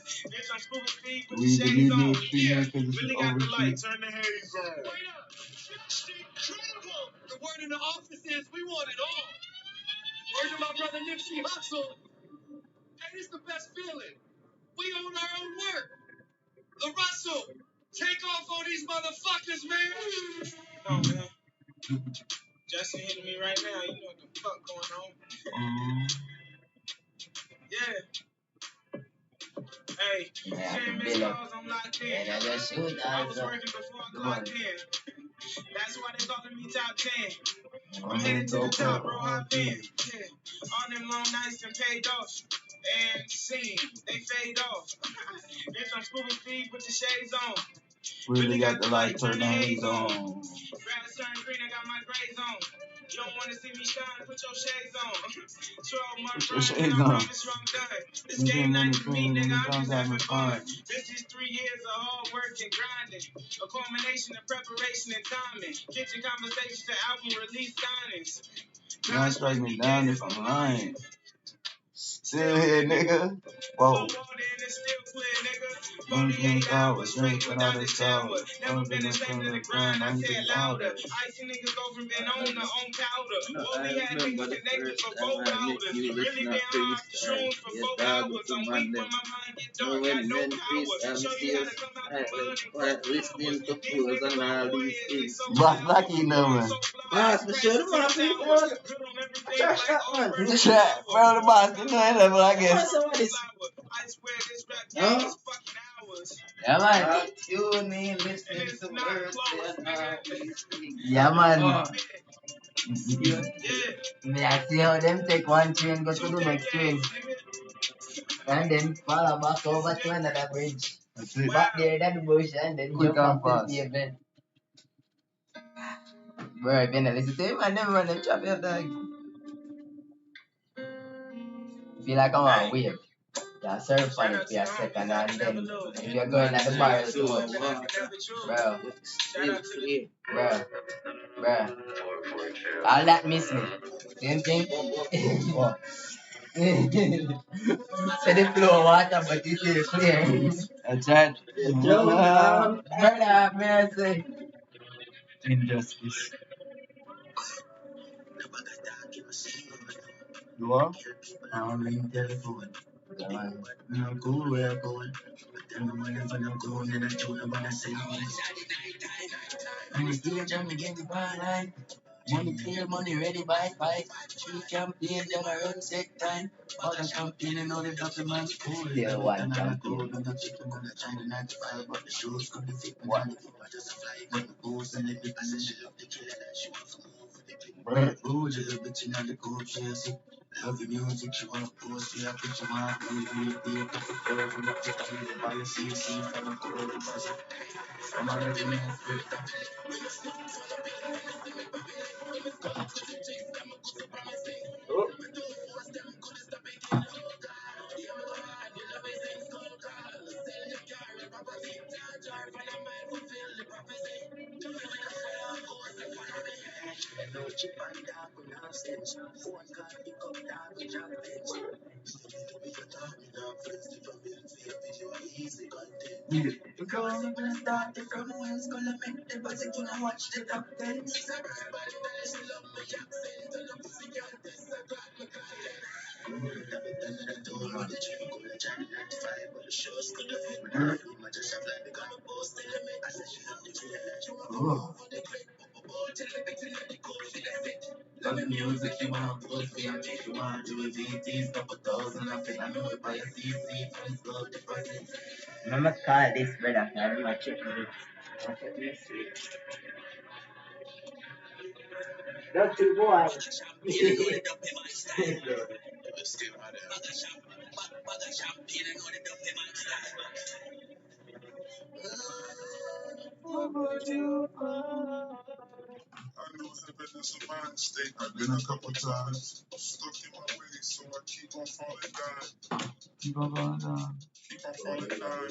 Bitch, I'm scuba speed with We the even shades need on. new screen Yeah, because this is really got the light. overshoot. Turn the haze on. Wait up. Just incredible. The word in the office is we want it all. Word to my brother Nipsey Hussle. Hey, this the best feeling. We own our own work. The Russell. Take off on these motherfuckers, man. Come on, man. Justin hitting me right now. You know what the fuck going on. Yeah. Hey, Yeah, 10 missed Bill. calls, I'm locked in. And I just shoot I was also. working before I clocked in. That's why they calling me top 10. I'm headed to the top, bro. Hop in. Yeah. All them long nights and paid off. And seen, they fade off. Bitch, I'm scuba feed with the shades on. Really got the light, turn the haze on. Grass turn green, I got my grays on. You don't want to see me shine, put your shades on. 12 months Put your run, and shades I on. promise you I'm done. This game not even me, nigga, I'm just having fun. This is 3 years of hard work and grinding. A culmination of preparation and timing. Kitchen conversations to album release signings. God strike me down if I'm lying. Still here, nigga. Whoa. 28 hours straight without a shower. Never been ashamed of the grind, I said louder. Icy niggas go from being on to on powder. Well, we had niggas connected for 4 hours. Really been high off the shrooms for 4 hours. I'm weak when my mind get dark, got no power. Show you how to come out the mud and listening to fools and all these things. Boss lucky number. Boss, for sure, the man, people, man. Trash that, man. Chat, bro, the boss didn't know that level, I guess. No? Yeah, man. Tune in, listening to words and all these things. Yeah, man. Me, I see how them take one train, go to the next train. And then follow back over to another bridge. That's it. Back there, that bush, and then Quick jump and off fast. the pavement. Bro, if you don't listen to him, I never run them trap your dog. Feel like I'm on a wave. You surf on it for a second, and then if you're going at the barrel too much, bro, all that miss me. Same thing. So the flow of water, but you see the clear. That's right. Brother, may I say? Injustice. You are? I'm ringing telephone. I'm cool where I'm going. I'm going and I told them what I say. I'm still trying to get the bar line. Money clear, money ready, buy fight. 3 campaign, then I run set time. All the champagne and all the doctor man's cool. Still one campaign. I'm not chicken on the China 95, but the shoes couldn't fit me. One, just a fly, got the boost and the big and she love the killer that she wants to move with the big. Ooh, just a bitch in the cool chase. Love the music, she wanna post, yeah, put your mind, be a couple girls from up to the middle, buy a CC, from a cool, from a ready, love the music, you want to post, yeah, you want to do it, DTs, couple thousand, I think I know it by a CC, friends go deposit. I must call this brother, I don't know check this. Dirty boy. I know heaven is a mind state. I've been a couple times. Stuck in my way, so I keep on falling down. keep on going down. Keep on falling down.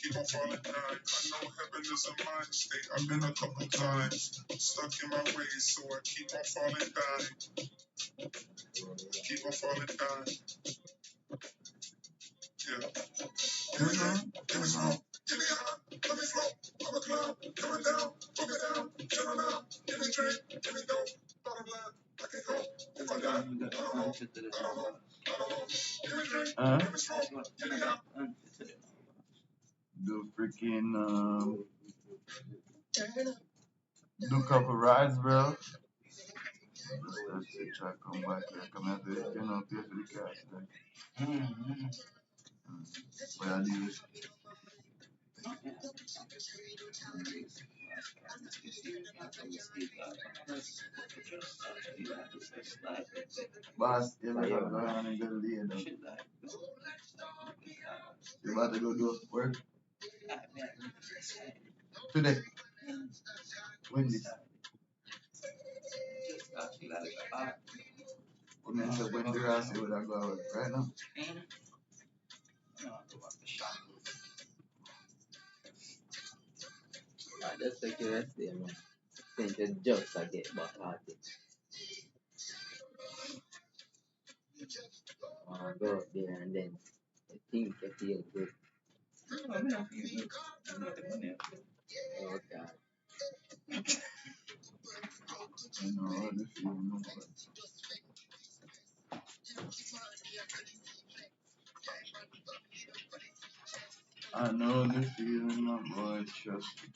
Keep on falling down. I know heaven is a mind state. I've been a couple times. Stuck in my way, so I keep on falling down. Keep on falling down. Do freaking do a couple rides, bro. Let's see, try to come back here. Come out there, you know, pay for the cash. But I do this. Boss, you better go on and get a lead. You about to go do work? Today. When this? When I said when do I say what I go out right now? Just like the rest there, man. Think the jokes I get back at it. Go up there and then I think I feel good. Oh God. You know, all the feeling. I know the feeling, my boy, trust me.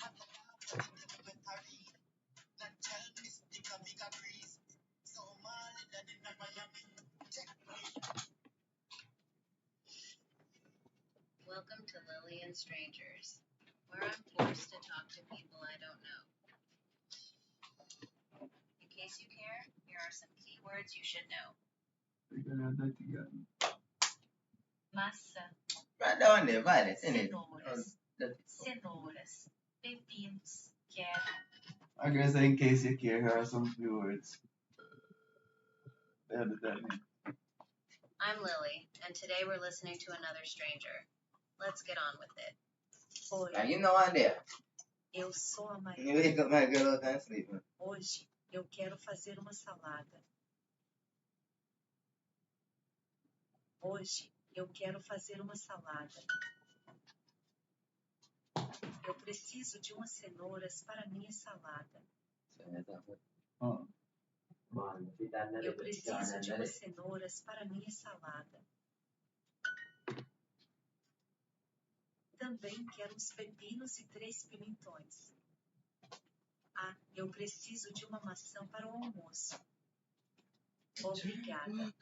Welcome to Lily and Strangers, where I'm forced to talk to people I don't know. In case you care, here are some keywords you should know. Massa, Right down there, violence, innit? cenouras, pepinos, quero. I guess in case you care, here are some few words. I'm Lily, and today we're listening to another stranger. Let's get on with it. Now, you know I'm there. Eu sou a Maria. You wake up my girl out and sleep, man. Hoje eu quero fazer uma salada. Hoje eu quero fazer uma salada. Eu preciso de umas cenouras para minha salada. Eu preciso de umas cenouras para minha salada. Também quero uns pepinos e 3 pimentões. Ah, eu preciso de uma maçã para o almoço. Obrigada.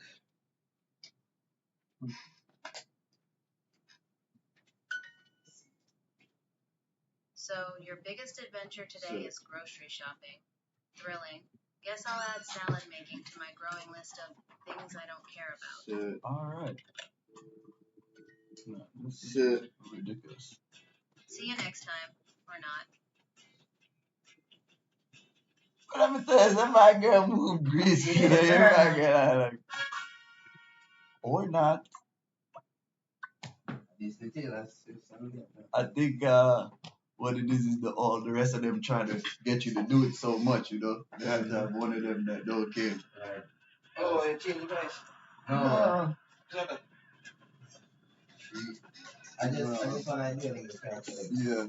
So, your biggest adventure today is grocery shopping. Thrilling. Guess I'll add salad making to my growing list of things I don't care about. Alright. This is ridiculous. See you next time. Or not. But I'm saying, my girl move greasy. You know, my girl, like, or not. I think what it is the all the rest of them trying to get you to do it so much, you know. They have to have one of them that don't care. Right. Oh, you change the price? No. I just want to hear the calculator. Yeah.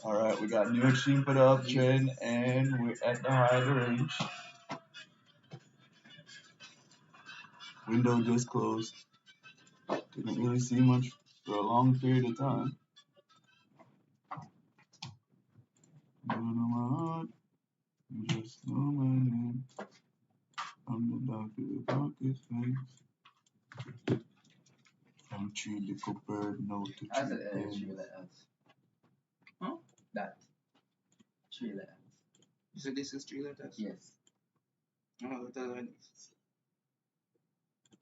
Alright, we got new extreme for the uptrend and we're at the high of the range. Window just closed. Didn't really see much for a long period of time. You know my heart, you just know my name. I'm the doctor with pocket face. I'm tree little bird, no to tree. I said three letters. Huh? That. 3 letters. You said this is 3 letters? Yes. Oh, what the one is?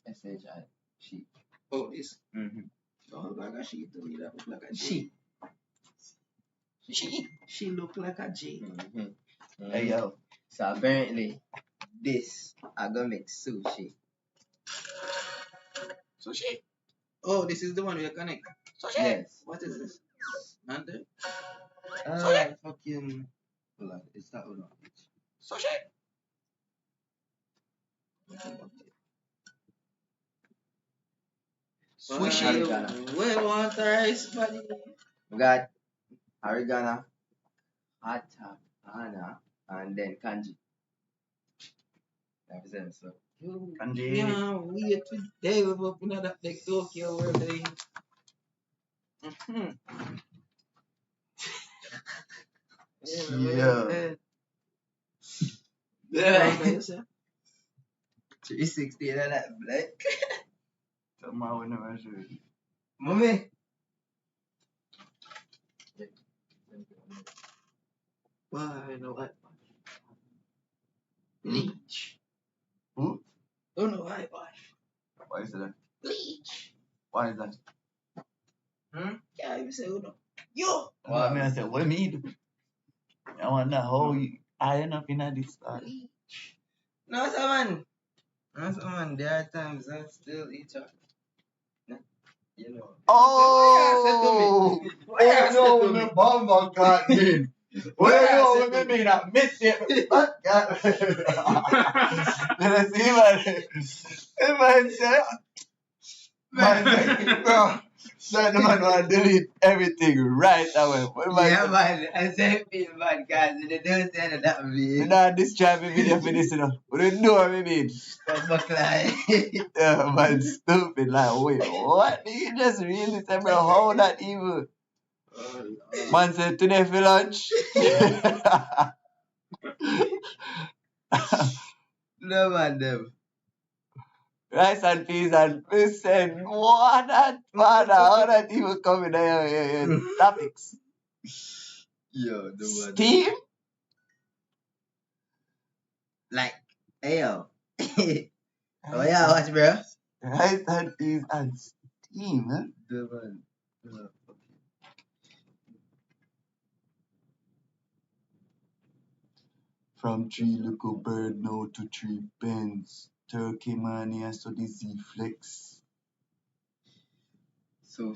S-H-I. Sheep. Oh, this? Mm-hmm. Oh, like a sheep to me, that look like a J. Sheep. She look like a J. Mm-hmm. Mm-hmm. Hey yo. So apparently, this I gonna make sushi. Sushi? Oh, this is the one we connect. Sushi? Yes. What is this? Mande? Fucking. Hold on, it's that one. Sushi? Swish it. Harigana. We want rice, buddy. We got Harigana, Hatana, and then Kanji. That's it. So. Kanji. Yeah, we are today. We're open up the Tokyo world. Yeah. Yeah. 360 and that black. Tell me how we never show it. Mommy. Why no what? Bleach. Who? Don't know why. Why is that? Bleach. Why is that? Yeah, you say who know? Yo. I mean, I said, what do you mean? I want to know how you end up in this story. No, sir, man. No, sir, man. There are times I still eat chocolate. No, you know. Oh! Why you Oh said to no, me? my bomb got in. Well, you know, we mean I missed it. What? Then I see man say, bro, certain man want to delete everything right away. What am I Yeah, saying? man. I say feel bad, guys. They don't say that You me. know, this try me video for this, you know. What do you know what I mean? Come back like. Yeah, man, stupid. Like, wait, what? You just really say, bro, how that evil? Man said, today for lunch. No, man, them. Rice and peas and fish and what that, man, how that even come in your topics? Yo, the man. Steam? Like, hey, yo. Oh, yeah, watch, bro. Rice and peas and steam, huh? The man. From 3 little bird now to 3 pens. Turkey mania so the Z flex. So,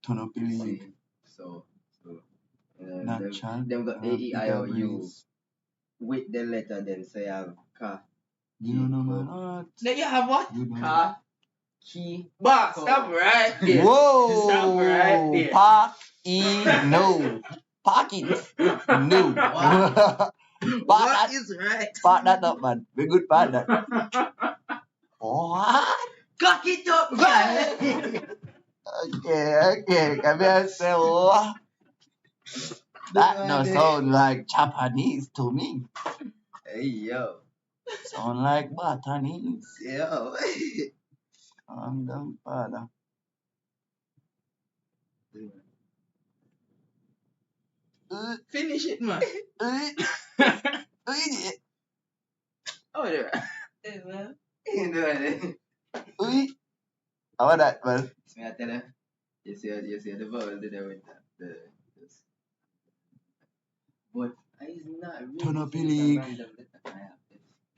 Turn up the league. So. Not chan. Them got A-E-I-O-U with the letter, then say have ka. You don't know man heart. Then you have what? You don't know. Ka. Ki. Boss, stop right there. Whoa! Stop right there. Park no. Park it. No. What is right? Part that up, man. Be good part that. What? Cock it up, guys. Okay. Come here, say what? That no sound like Japanese to me. Hey, yo. Sound like Batanese. Yo. Calm down, father. Finish it, man. Oh, there. Hey, man. You know it. How about that, man? I tell you. You see the vowel there with that. But it's not really. Turn up your just a league. random letter. I have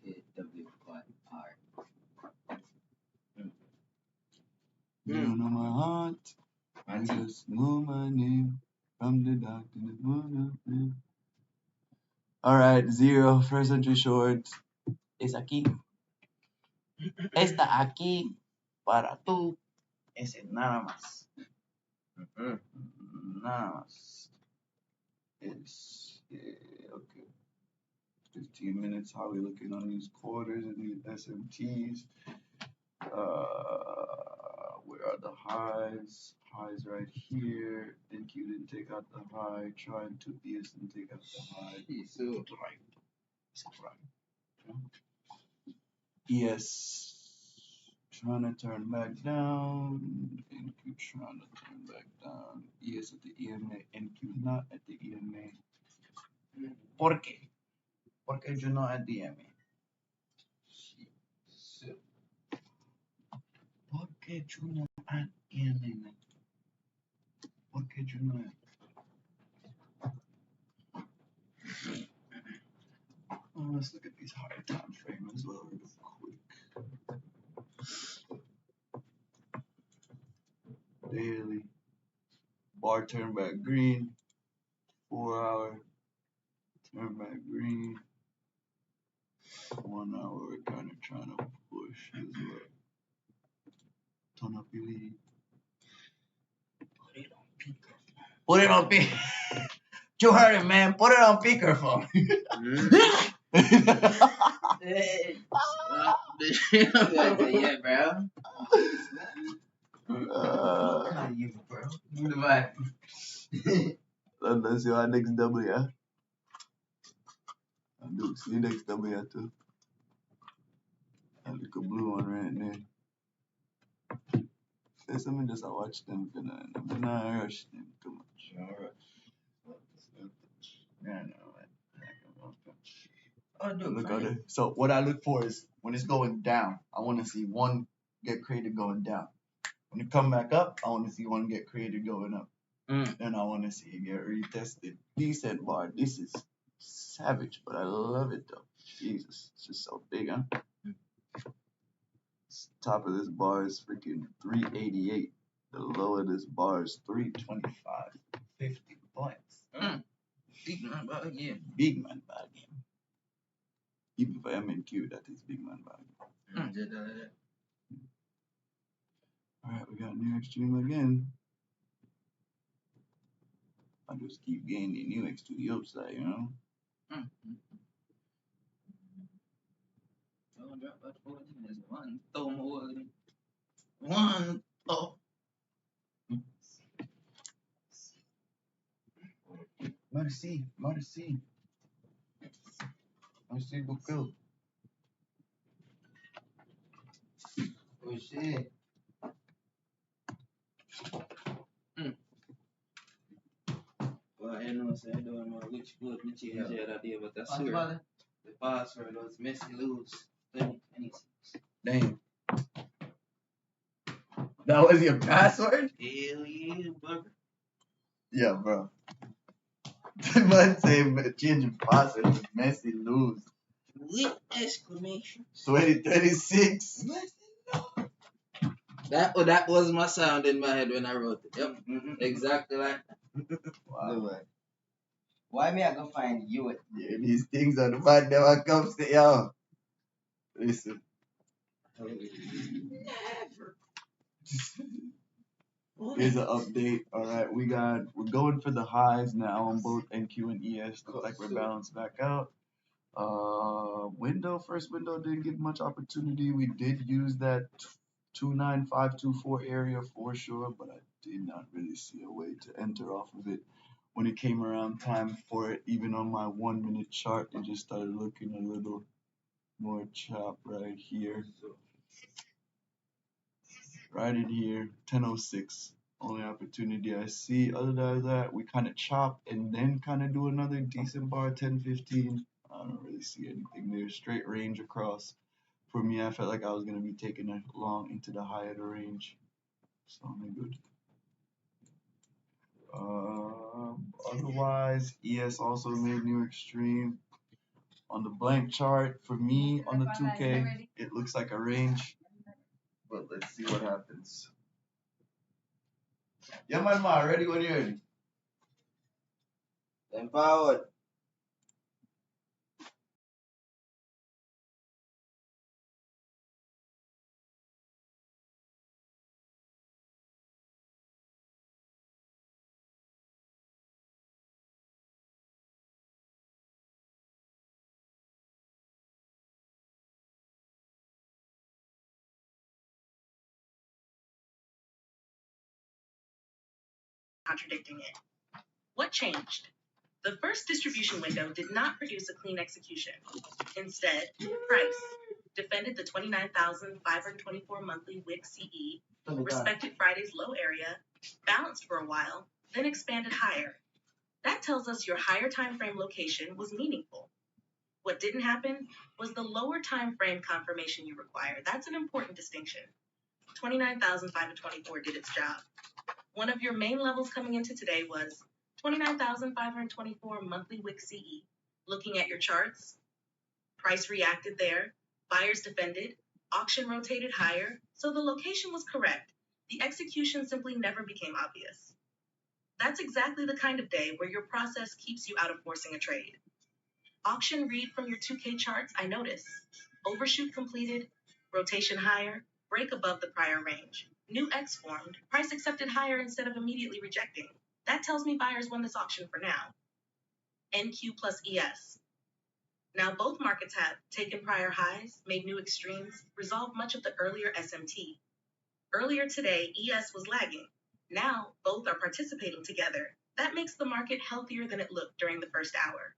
S-K-W-Y-R. You don't know my heart. You just know my name. From the dark to the moon. Alright, 0. First entry short. Es aquí. Esta aquí. Para tú. Ese nada más. Nada más. It's okay. 15 minutes. How we looking on these quarters and these SMTs? Where are the highs? Highs right here. NQ didn't take out the high. Trying to ES and take out the high. So right. ES trying to turn back down. NQ trying to turn back down. ES at the EMA. NQ not at the EMA. ¿Por qué? Porque yo not at the EMA. ¿Por qué yo not at EMA? ¿Por qué yo not? Let's look at these higher time frame as well real quick. Daily. Bar turn back green. 4 hour. Turn back green. 1 hour. We're kind of trying to push as well. turn up your lead. Put it on peaker. You heard it, man. Put it on peaker for me. Yeah, bro. Can't you, bro? Goodbye. Let's see our next W, yeah? I do see next W too. I look a blue one right there. Let me just watch them. I'm not rush them too much. Yeah, no. Look at it. So what I look for is when it's going down, I want to see one get created going down. When it come back up, I want to see one get created going up. Then I want to see it get retested. Decent bar. This is savage, but I love it though. Jesus, it's just so big, huh? Top of this bar is freaking 388. The low of this bar is 325. 50 points. Big man bag game. Big man bag game. Even for MNQ, that is big man bag. Alright, we got new extreme again. I just keep gaining new X to the upside, you know? Don't drop that 14. There's one thumb holding. One thumb. Merci beaucoup. Oh shit. Well, I know, so I don't know which code me change here that day, but I swear the password was Messi lose 2026. Damn. That was your password? Hell yeah, brother. Yeah, bro. The man say change your password to Messi lose. With exclamation. 2026. That was my sound in my head when I wrote it. Yep. Exactly like that. Wow. Why me I go find you? Yeah, these things are the man never comes to y'all. Listen. Never. Here's an update. Alright, we're going for the highs now on both NQ and ES. Look like we're balanced back out. First window didn't give much opportunity. We did use that 29524 area for sure, but I did not really see a way to enter off of it. When it came around time for it, even on my 1 minute chart, it just started looking a little more chop right here. Right in here, 10:06. Only opportunity I see. Other than that, we kind of chop and then kind of do another decent bar, 10:15. I don't really see anything there. Straight range across. For me, I felt like I was going to be taking it long into the high of the range. So I'm good. Otherwise, ES also made new extreme. On the blank chart, for me, on the 2K, it looks like a range. But let's see what happens. Yeah, man, ready when you're ready. Then forward. Contradicting it. What changed? The first distribution window did not produce a clean execution. Instead, price defended the 29,524 monthly wick CE, respected Friday's low area, balanced for a while, then expanded higher. That tells us your higher time frame location was meaningful. What didn't happen was the lower time frame confirmation you require. That's an important distinction. 29,524 did its job. One of your main levels coming into today was 29,524 monthly wick CE. Looking at your charts, price reacted there, buyers defended, auction rotated higher, so the location was correct. The execution simply never became obvious. That's exactly the kind of day where your process keeps you out of forcing a trade. Auction read from your 2K charts, I notice. Overshoot completed, rotation higher, break above the prior range. New X formed, price accepted higher instead of immediately rejecting. That tells me buyers won this auction for now. NQ plus ES. Now both markets have taken prior highs, made new extremes, resolved much of the earlier SMT. Earlier today, ES was lagging. Now both are participating together. That makes the market healthier than it looked during the first hour.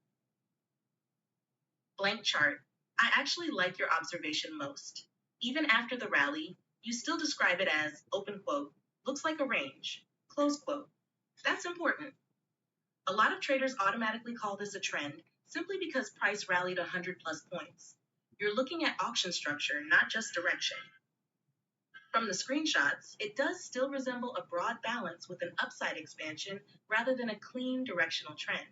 Blank chart. I actually like your observation most. Even after the rally, you still describe it as, open quote, looks like a range, close quote. That's important. A lot of traders automatically call this a trend simply because price rallied 100 plus points. You're looking at auction structure, not just direction. From the screenshots, it does still resemble a broad balance with an upside expansion rather than a clean directional trend.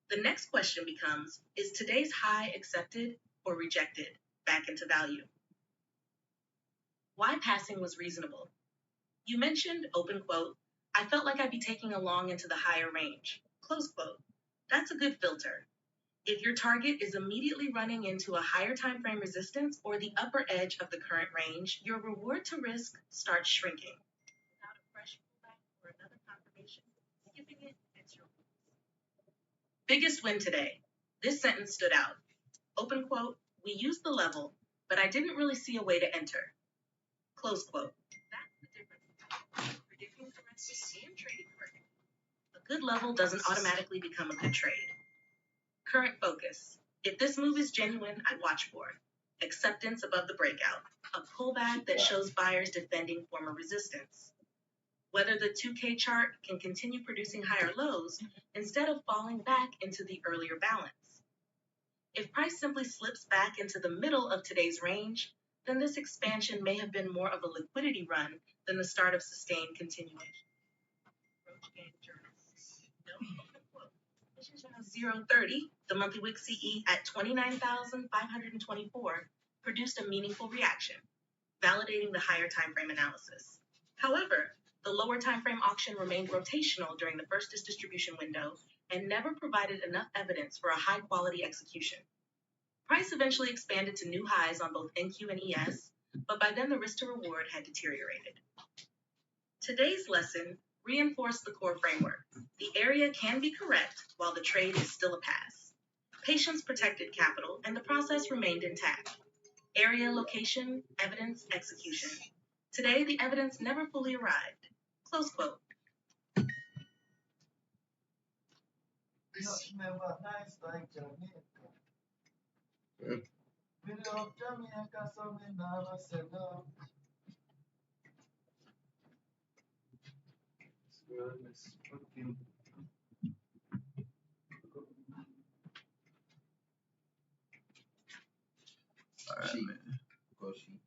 The next question becomes, is today's high accepted or rejected back into value? Why passing was reasonable? You mentioned, open quote, I felt like I'd be taking a long into the higher range, close quote. That's a good filter. If your target is immediately running into a higher time frame resistance or the upper edge of the current range, your reward to risk starts shrinking. Without a fresh pullback or another confirmation, skipping it hits your rules. Biggest win today. This sentence stood out. Open quote, we used the level, but I didn't really see a way to enter. Close quote. That's the difference. Predicting correctly and trading correctly. A good level doesn't automatically become a good trade. Current focus. If this move is genuine, I watch for it. Acceptance above the breakout. A pullback that shows buyers defending former resistance. Whether the 2K chart can continue producing higher lows instead of falling back into the earlier balance. If price simply slips back into the middle of today's range, then this expansion may have been more of a liquidity run than the start of sustained continuation. Roach Gang Journal. No, 030, the monthly wick CE at 29,524, produced a meaningful reaction, validating the higher time frame analysis. However, the lower time frame auction remained rotational during the first distribution window and never provided enough evidence for a high-quality execution. Price eventually expanded to new highs on both NQ and ES, but by then the risk to reward had deteriorated. Today's lesson reinforced the core framework. The area can be correct while the trade is still a pass. Patience protected capital and the process remained intact. Area, location, evidence, execution. Today, the evidence never fully arrived. Close quote. Alright, man. Go she.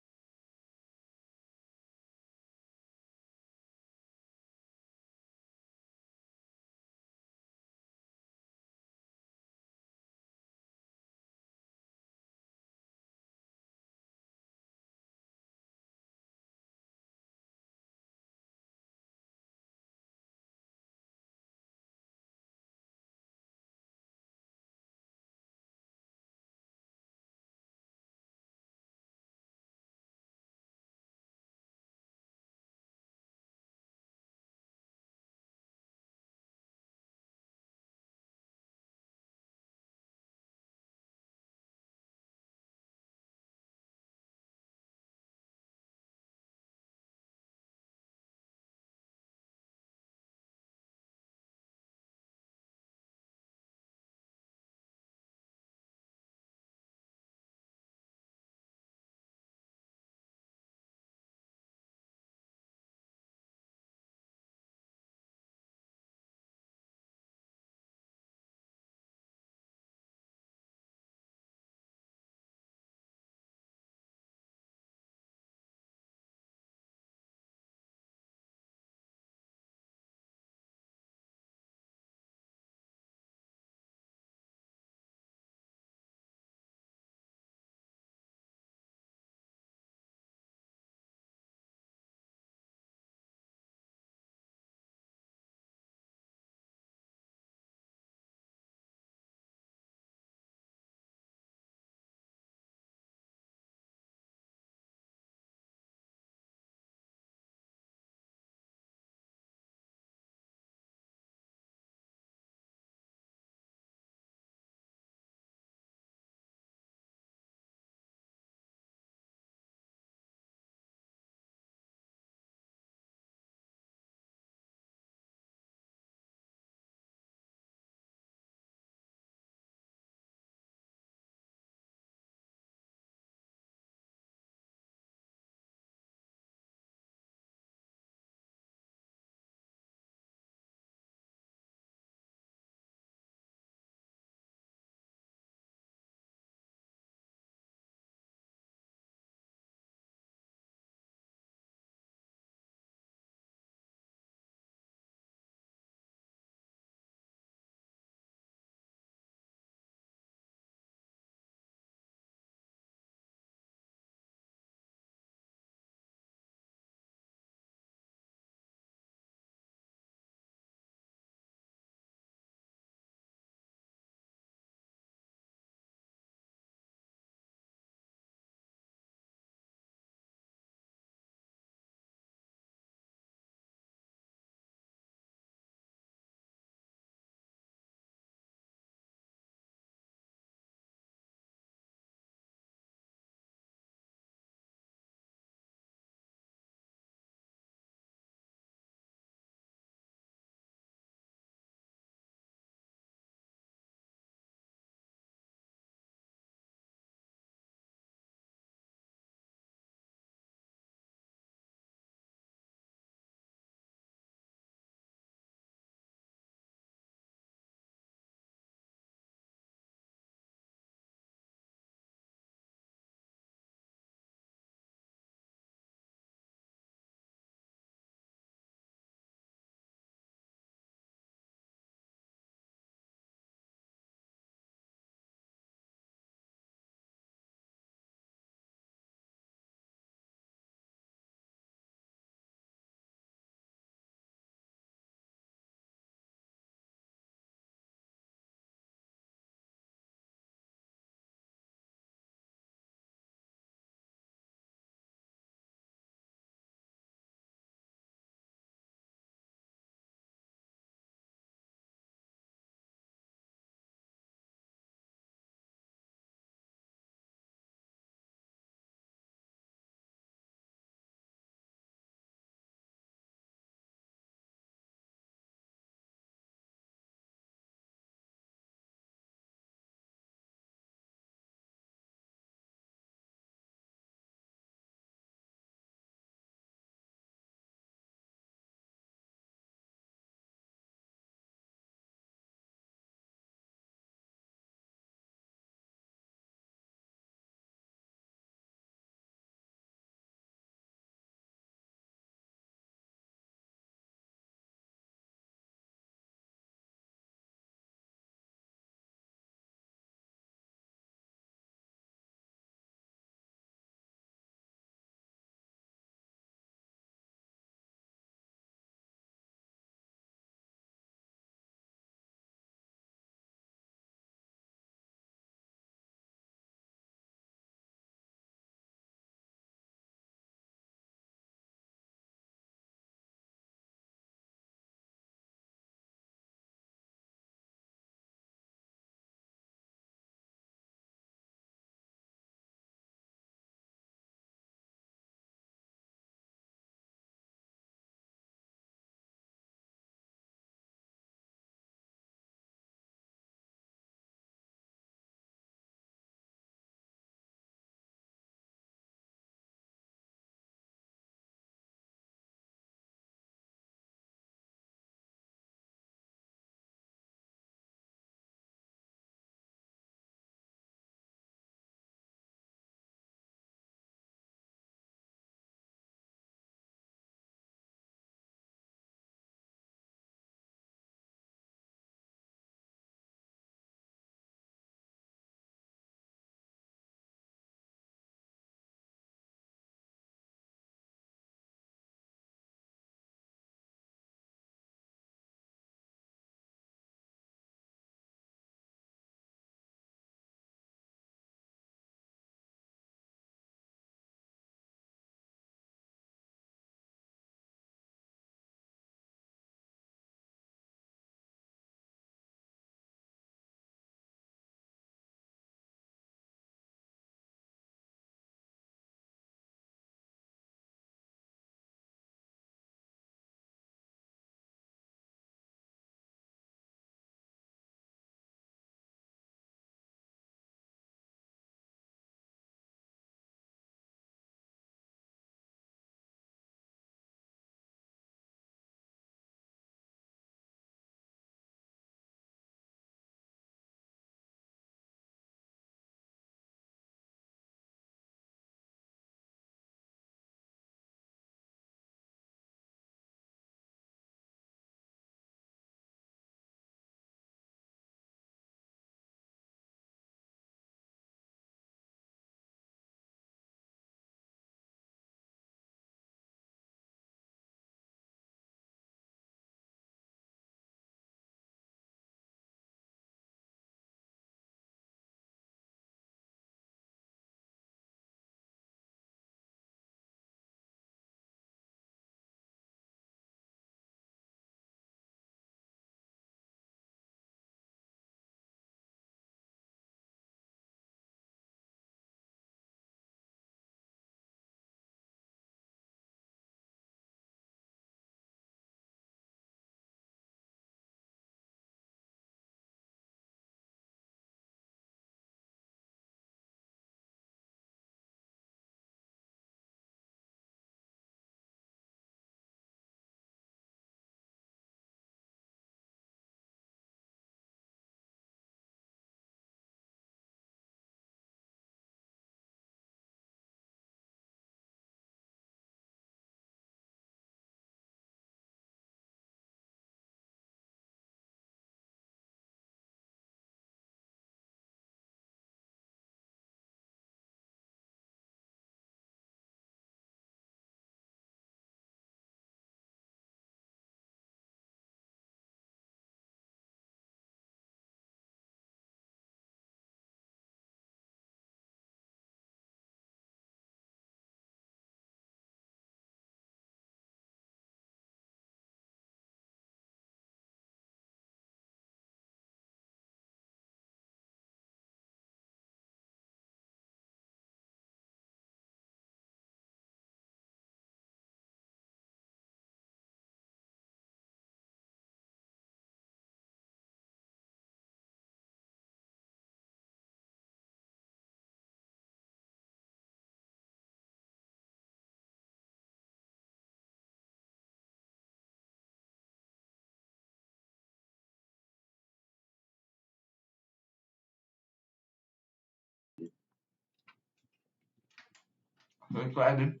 So excited.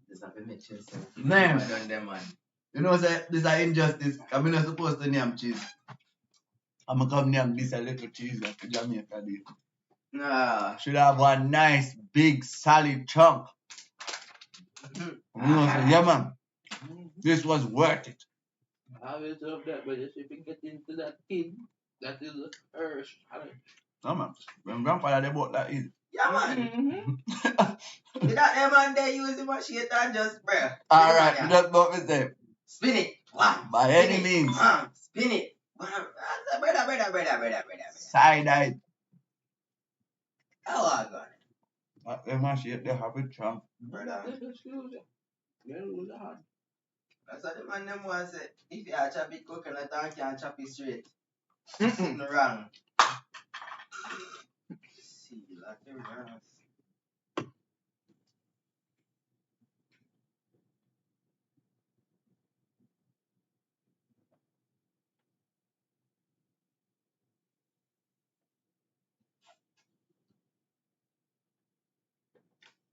Just have to make sure so Man. I done them, man. You know, say, this is an injustice. I'm not supposed to name cheese. I'm going to come name this a little cheese like Jamaica did. Nah. Should have one nice, big, solid chunk. You know, say, yeah, man. This was worth it. I will serve that, but if you can get into that tin, that is the first challenge. No, man. When grandfather they bought that in. Yeah, man. With that them man, they use the machine and just, bruh. Alright, Yeah. that's not mistake. Spin it. One. By Spin any it. means. Spin it. Brother. Side eye. How I got it? That them man shape they have it chunk. Brother. Excuse you. That's what the man them was say. If you chop it coconut and can't chop it straight. Something wrong. See, like the rest.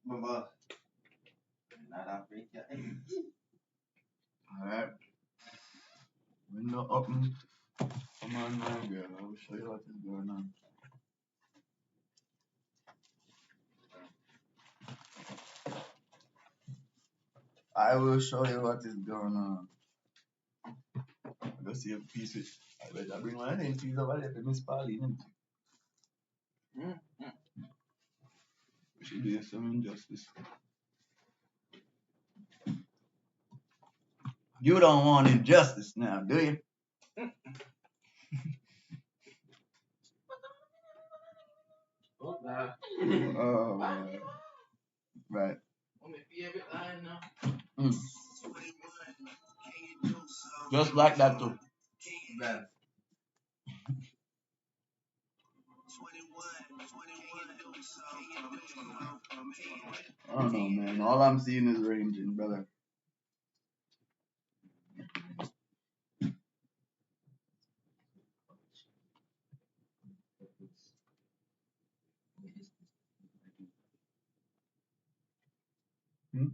Baba. Not Africa. Alright. Window open. Come on, my girl. I will show you what is going on. I will show you what is going on. Go see a piece of. I better bring one of them cheese over there for Miss Pauline. We should do some injustice. You don't want injustice now, do you? Oh, nah. Oh, man. Right. I'm a favorite line now. Mm. Just like that, too. Bruh. I don't know, man. All I'm seeing is ranging, brother. Hmm?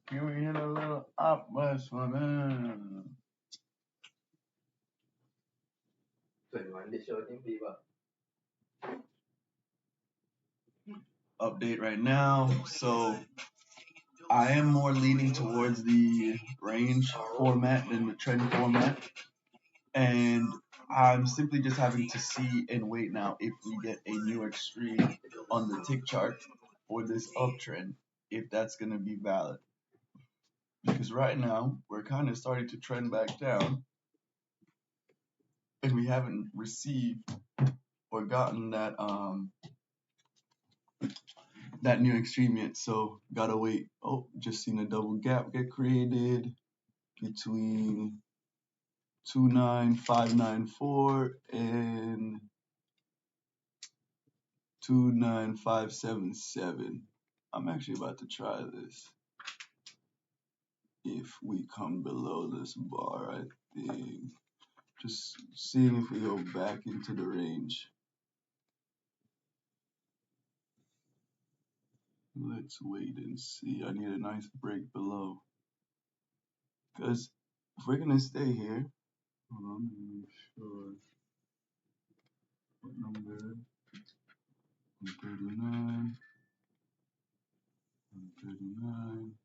Can we hit a little upwards for man? 21 they showed in favor. Update right now. So I am more leaning towards the range format than the trend format. And I'm simply just having to see and wait now if we get a new extreme on the tick chart for this uptrend, if that's going to be valid. Because right now, we're kind of starting to trend back down, and we haven't received or gotten that new extreme yet, so gotta wait. Oh, just seen a double gap get created between 29594 and 29577. I'm actually about to try this. If we come below this bar, I think. Just seeing if we go back into the range. Let's wait and see. I need a nice break below. Because if we're going to stay here, hold on, let me make sure. What number? 139. 139.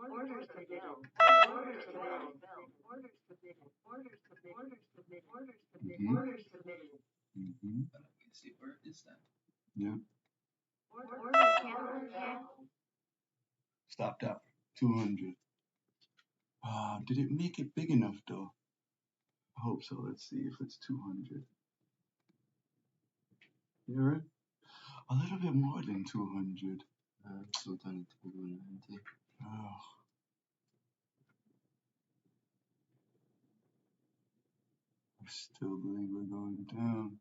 Orders submitted. Orders submitted. Orders submitted. Orders submitted. Orders submitted. Orders submitted. Orders submitted. Mm-hmm. See where it is then. Yeah. Orders canceled. Stopped out. 200. Did it make it big enough though? I hope so. Let's see if it's 200. You right? A little bit more than 200. 290. Oh. Still believe we're going down.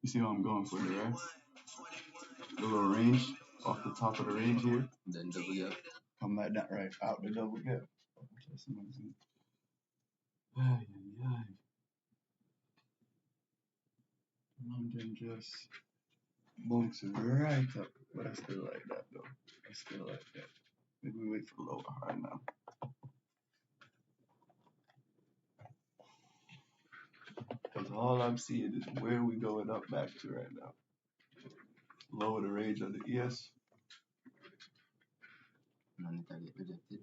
You see what I'm going for here, right? The little range off the top of the range here. Then double gap. Come back down, right out the double gap. Ay, ay, ay. And then just bunks right up. But I still like that though. I still like that. Maybe we wait for the lower high now. Because all I'm seeing is where we going up back to right now. Lower the range of the ES. And it get rejected.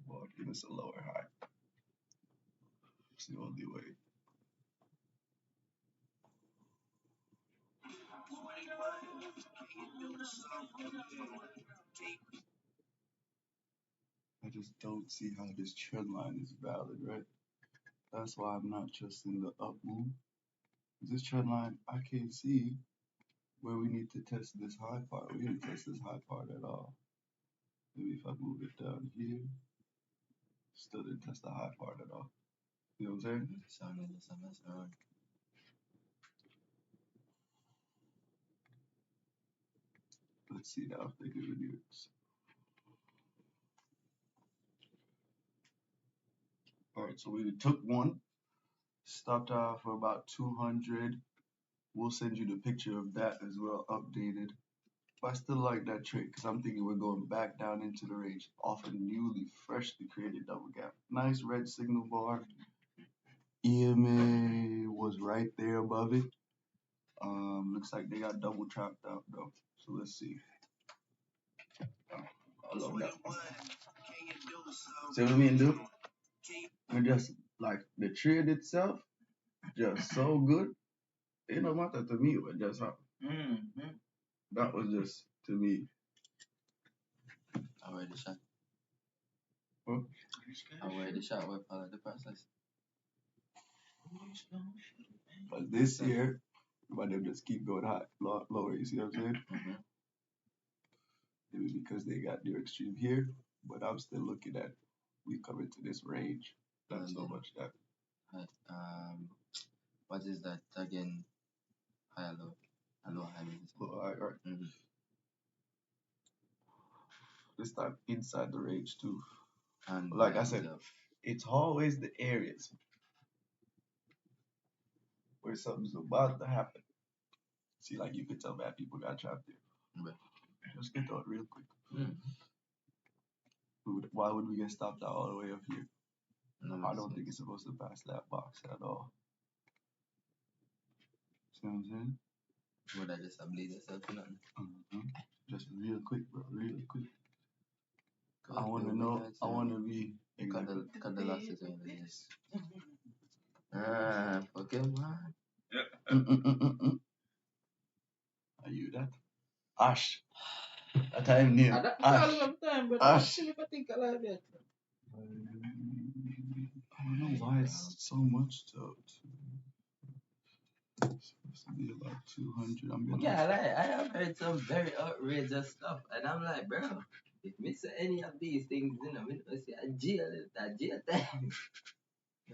Well, give us a lower high. It's the only way. I just don't see how this trend line is valid, right? That's why I'm not trusting the up move. This trend line, I can't see where we need to test this high part. We didn't test this high part at all. Maybe if I move it down here, still didn't test the high part at all. You know what I'm saying? Let's see now if they give it units. Alright, so we took one, stopped off for about 200. We'll send you the picture of that as well, updated. But I still like that trade because I'm thinking we're going back down into the range off a newly, freshly created double gap. Nice red signal bar. EMA was right there above it. Looks like they got double trapped out though. So let's see. I love that one. See what I mean, dude? And just like the trade itself, just so good. It no matter to me what just happened. That was just to me. I wear the shot. Huh? I wear the shot. We follow the process. But this year, but them just keep going high, lower. You see what I'm saying? Maybe because they got their extreme here, but I'm still looking at we come into this range. Not so much that. What is that again? High low. Low high low. Low high, right? This time inside the range too. And like I said, it's always the areas where something's about to happen. See, like you could tell bad people got trapped there. But just get out real quick. Why would we get stopped out all the way up here? I don't think it's supposed to pass that box at all. See what I'm saying? Would I just bleed yourself or nothing? Just real quick, bro. Real quick. I want to know. I want to be. Exactly. Cut the losses over this. Pokemon. Are you that? Ash. That time name. Ash. Ash. I don't know why it's so much though. It's supposed to be about 200. I have heard some very outrageous stuff, and I'm like, bro, if me say any of these things, we don't see a jail time.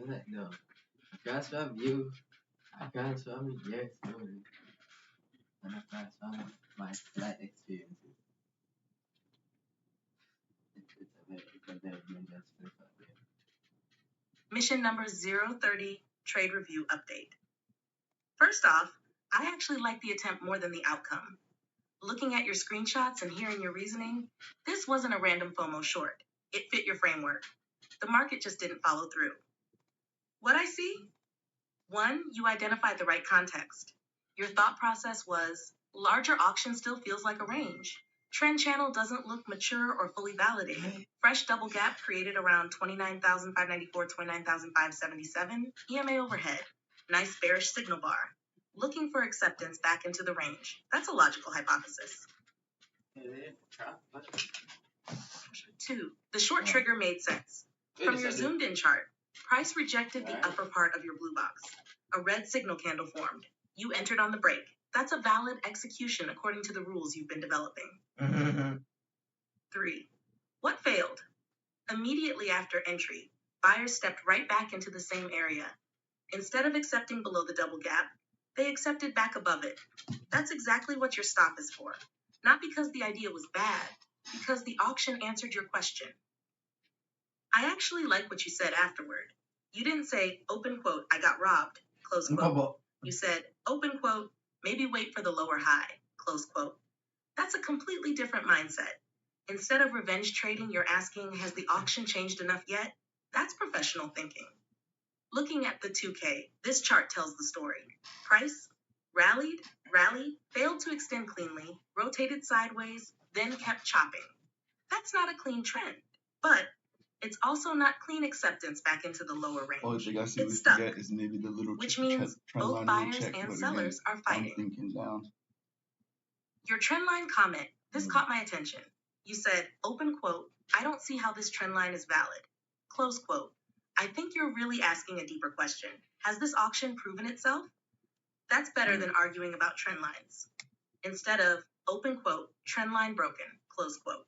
I'm like, no, I can't from you, I can't from your story, and I can't from my life experiences. It's a very dangerous place out there. Mission number 030, trade review update. First off, I actually like the attempt more than the outcome. Looking at your screenshots and hearing your reasoning, this wasn't a random FOMO short. It fit your framework. The market just didn't follow through. What I see? 1, you identified the right context. Your thought process was, larger auction still feels like a range. Trend channel doesn't look mature or fully validated. Fresh double gap created around 29,594, 29,577. EMA overhead. Nice bearish signal bar. Looking for acceptance back into the range. That's a logical hypothesis. 2. The short trigger made sense. From your zoomed in chart, price rejected the upper part of your blue box. A red signal candle formed. You entered on the break. That's a valid execution according to the rules you've been developing. 3. What failed? Immediately after entry, buyers stepped right back into the same area. Instead of accepting below the double gap, they accepted back above it. That's exactly what your stop is for. Not because the idea was bad, because the auction answered your question. I actually like what you said afterward. You didn't say, open quote, I got robbed, close quote. You said, open quote, maybe wait for the lower high, close quote. That's a completely different mindset. Instead of revenge trading, you're asking, has the auction changed enough yet? That's professional thinking. Looking at the 2K, this chart tells the story. Price rallied, failed to extend cleanly, rotated sideways, then kept chopping. That's not a clean trend, but it's also not clean acceptance back into the lower range. Only thing I see we It's stuck, forget is maybe the little which trend means line both will buyers check, and but sellers again, are fighting. I'm thinking down. Your trendline comment, this caught my attention. You said, open quote, I don't see how this trendline is valid. Close quote. I think you're really asking a deeper question. Has this auction proven itself? That's better than arguing about trend lines. Instead of, open quote, trendline broken, close quote.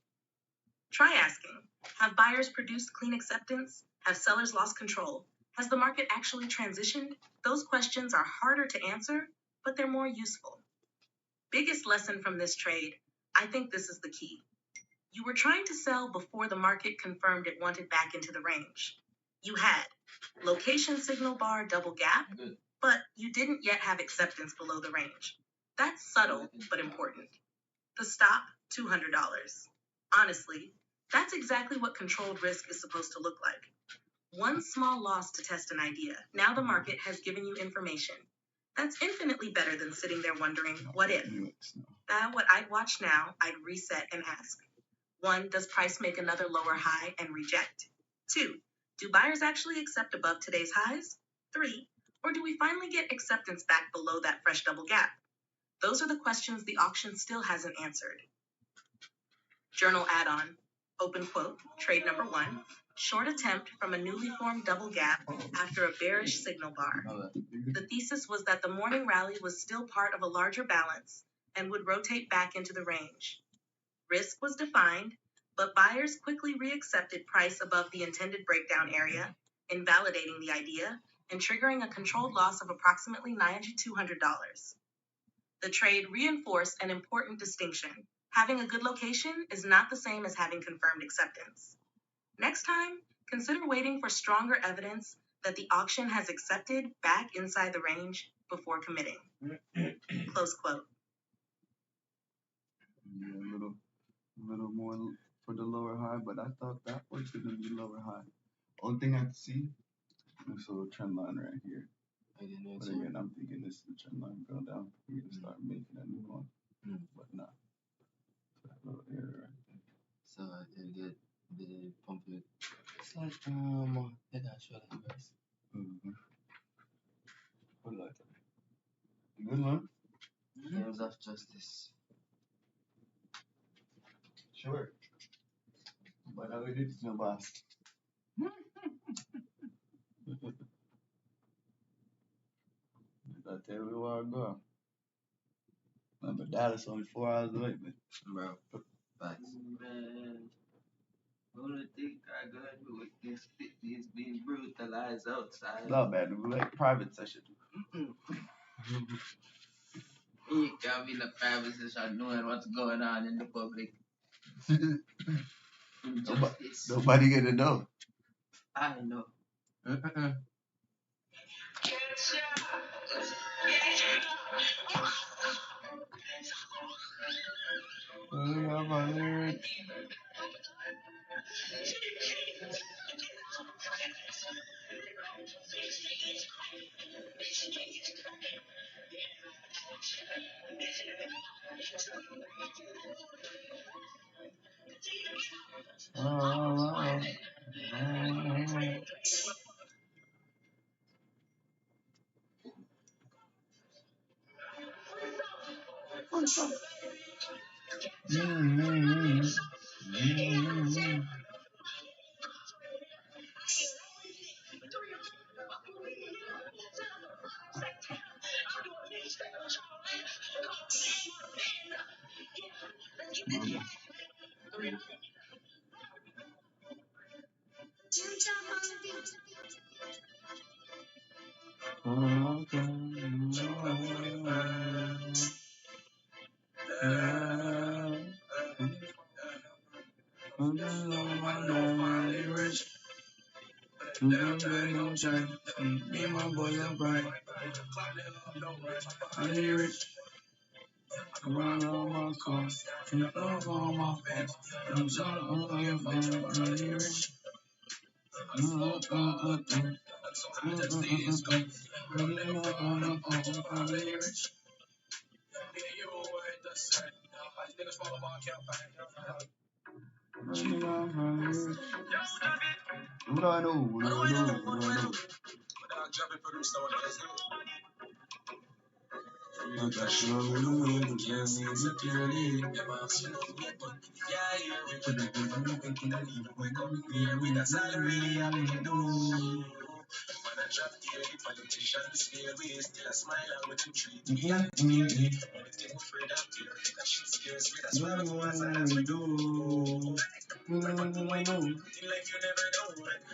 Try asking, have buyers produced clean acceptance? Have sellers lost control? Has the market actually transitioned? Those questions are harder to answer, but they're more useful. Biggest lesson from this trade, I think this is the key. You were trying to sell before the market confirmed it wanted back into the range. You had location signal bar double gap, but you didn't yet have acceptance below the range. That's subtle, but important. The stop, $200. Honestly, that's exactly what controlled risk is supposed to look like. One small loss to test an idea. Now the market has given you information. That's infinitely better than sitting there wondering, what if? What I'd watch now, I'd reset and ask. 1, does price make another lower high and reject? 2, do buyers actually accept above today's highs? 3, or do we finally get acceptance back below that fresh double gap? Those are the questions the auction still hasn't answered. Journal add-on, open quote, trade number 1, short attempt from a newly formed double gap after a bearish signal bar. The thesis was that the morning rally was still part of a larger balance and would rotate back into the range. Risk was defined, but buyers quickly reaccepted price above the intended breakdown area, invalidating the idea and triggering a controlled loss of approximately $9,200. The trade reinforced an important distinction. Having a good location is not the same as having confirmed acceptance. Next time, consider waiting for stronger evidence that the auction has accepted back inside the range before committing. Close quote. Yeah, a little more for the lower high, but I thought that was going to be lower high. Only thing I can see is a little trend line right here. But again, I'm thinking this is the trend line go down for me to start making a new one. But not. So that little area right there. So the pump it. It's like they got show that guys. What like that? Good one. Games of justice. Sure. But I did no boss. I tell you where I go. Remember Dallas only 4 hours away, man. Bro. Facts. Man. Only thing I gotta do with this is being brutalized outside. No, man. We like private session. You can't be in a private session knowing what's going on in the public. Injustice. Nobody gonna know. I know. Me and my boys are bright. I hear it. Run on my car. Flip over on my face. I'm so on your phone. I hear it. What do I know? What do I know? What do I know? I got you on the moon, can't see security. That's all I really have to do. Man, I drop the early politicians, feel we still a smile and with him treat me and only thing afraid of fear, that shit scares me, that's why I go as hard as we do. In life you never know,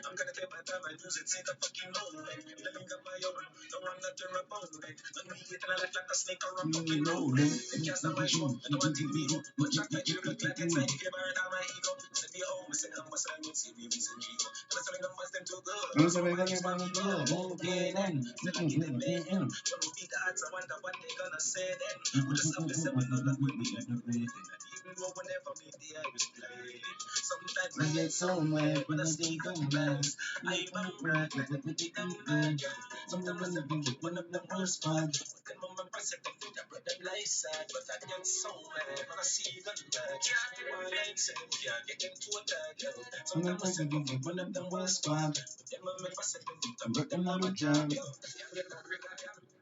I'm gonna take my time and use it, take a fucking moment. Let me get my own, no one not your opponent. When we get in a life like a snake or a fucking rolling. They can't stop my show, they don't want to be up. But track my chip look like it's like you burned out my ego. Send me home, I send numbers, I don't see me reason Gigo. And I tell me numbers, them too good. I'm sorry, I'm too good. Still I get them big in. When we beat the odds, I wonder what they gonna say then. We just have to say we know that we be in the rating. And even though whenever we the Irish play, sometimes I get so mad when I see them bags. I am right, like we take them back. Sometimes I think it one of the worst part. But then when I set them foot, I brought them life sad. But I get so mad when I see them back. One like say them can't get them to attack. Sometimes I think it one of the worst part. But then when I set them foot, I brought them on a jam.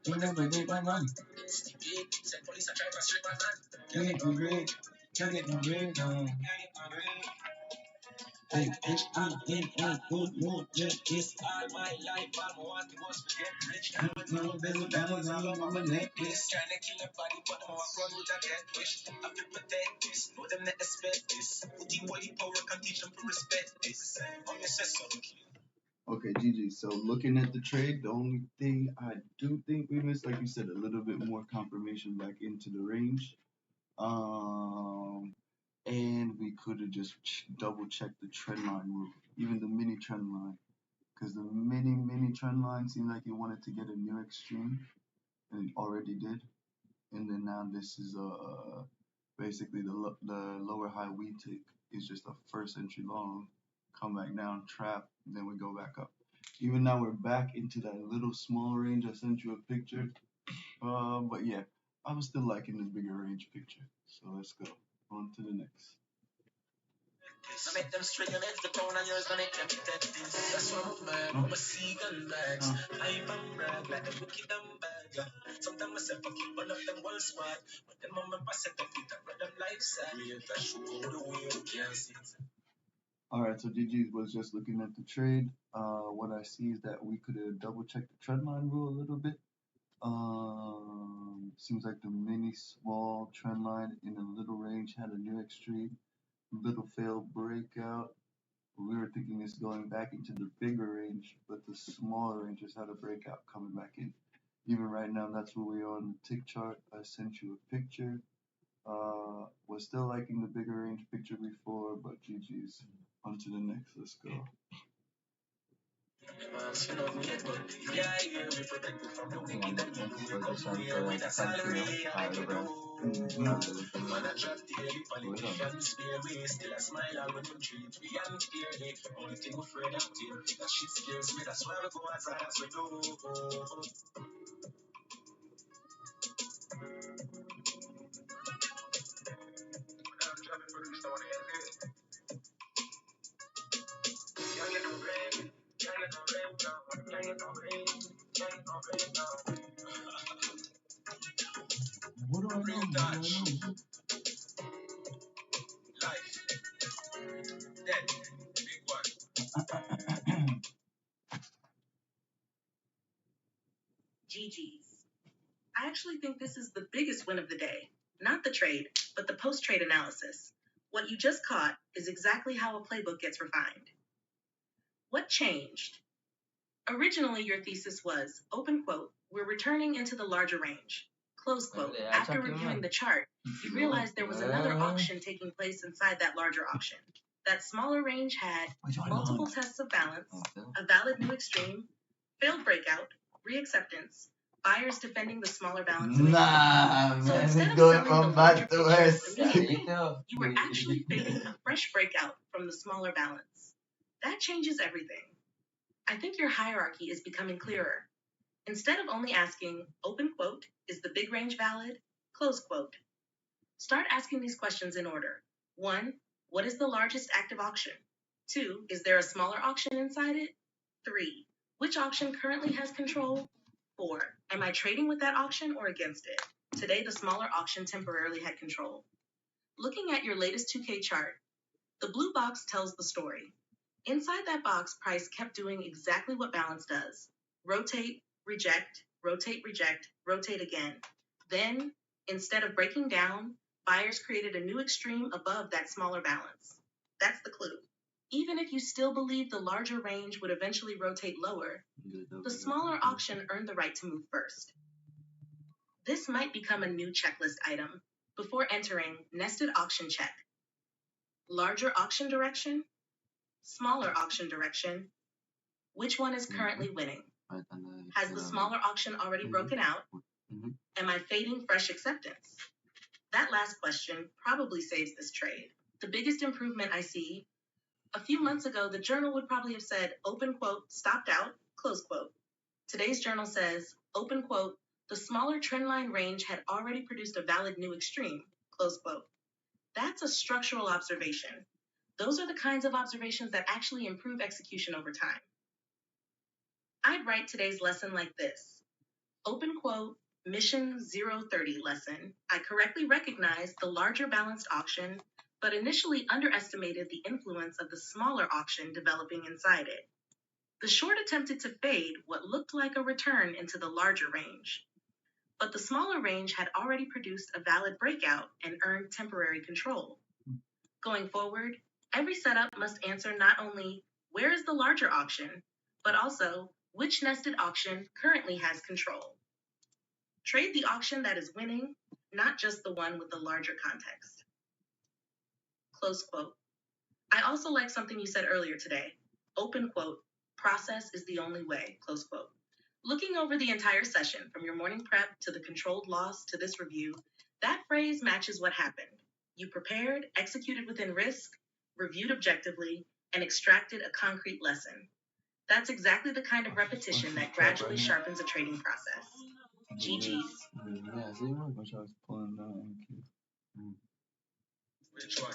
You never did my man. Said police are trying to strip my man. Can't get no break. Can't get no break. Hey, H-I-N-I, good mood, just all my life, all I wanted was to get rich. No bezel diamonds all over my necklace. Trying to kill a body, but I'm a front with a death wish. I feel protect this, know them not expect this. Put in what you power, can teach them to respect this. I'm your sister. Okay, GG. So looking at the trade, the only thing I do think we missed, like you said, a little bit more confirmation back into the range. And we could have just double checked the trend line rule, even the mini trend line, because the mini trend line seemed like it wanted to get a new extreme, and it already did. And then now this is basically the lower high we take is just a first entry long, come back down, trap, then we go back up. Even now we're back into that little small range. I sent you a picture, but yeah, I'm still liking this bigger range picture. So let's go on to the next. I make them straight your legs, the pound and yours, gonna make them this. That's what I'm a seagull bags. I'm rag like the wicked and bad. Sometimes I say fuck you, one of them world squad. But then mama pass it, them feet up, run them lifestyle. Me ain't a show the way you can't see. Alright, so GG was just looking at the trade. What I see is that we could have double checked the trend line rule a little bit. Seems like the mini small trend line in a little range had a new extreme. Little failed breakout. We were thinking it's going back into the bigger range, but the smaller range just had a breakout coming back in. Even right now, that's where we are on the tick chart. I sent you a picture. Was still liking the bigger range picture before, but GG's. On to the next. Let's go. What do I know? Real Dutch. Life. That big one. GG's. I actually think this is the biggest win of the day. Not the trade, but the post-trade analysis. What you just caught is exactly how a playbook gets refined. What changed? Originally, your thesis was, open quote, we're returning into the larger range. Close quote. After reviewing the chart, you realized there was another auction taking place inside that larger auction. That smaller range had multiple tests of balance, a valid new extreme, failed breakout, reacceptance, buyers defending the smaller balance. Nah, So man, instead it's of going selling the from larger bad to picture worse. immediately, you were actually fading a fresh breakout from the smaller balance. That changes everything. I think your hierarchy is becoming clearer. Instead of only asking, open quote, is the big range valid? Close quote. Start asking these questions in order. 1, what is the largest active auction? 2, is there a smaller auction inside it? 3, which auction currently has control? 4, am I trading with that auction or against it? Today, the smaller auction temporarily had control. Looking at your latest 2K chart, the blue box tells the story. Inside that box, price kept doing exactly what balance does. Rotate, reject, rotate, reject, rotate again. Then, instead of breaking down, buyers created a new extreme above that smaller balance. That's the clue. Even if you still believe the larger range would eventually rotate lower, the smaller auction earned the right to move first. This might become a new checklist item before entering nested auction check. Larger auction direction, smaller auction direction. Which one is currently winning? Has the smaller auction already broken out? Am I fading fresh acceptance? That last question probably saves this trade. The biggest improvement I see, a few months ago, the journal would probably have said, open quote, stopped out, close quote. Today's journal says, open quote, the smaller trendline range had already produced a valid new extreme, close quote. That's a structural observation. Those are the kinds of observations that actually improve execution over time. I'd write today's lesson like this. Open quote, mission 030 lesson. I correctly recognized the larger balanced auction, but initially underestimated the influence of the smaller auction developing inside it. The short attempted to fade what looked like a return into the larger range, but the smaller range had already produced a valid breakout and earned temporary control. Going forward, every setup must answer not only where is the larger auction, but also which nested auction currently has control. Trade the auction that is winning, not just the one with the larger context. Close quote. I also like something you said earlier today. Open quote, process is the only way, close quote. Looking over the entire session, from your morning prep to the controlled loss to this review, that phrase matches what happened. You prepared, executed within risk, reviewed objectively, and extracted a concrete lesson. That's exactly the kind of repetition that gradually sharpens a trading process. GG's. Yeah, see how much I was pulling down. Which one?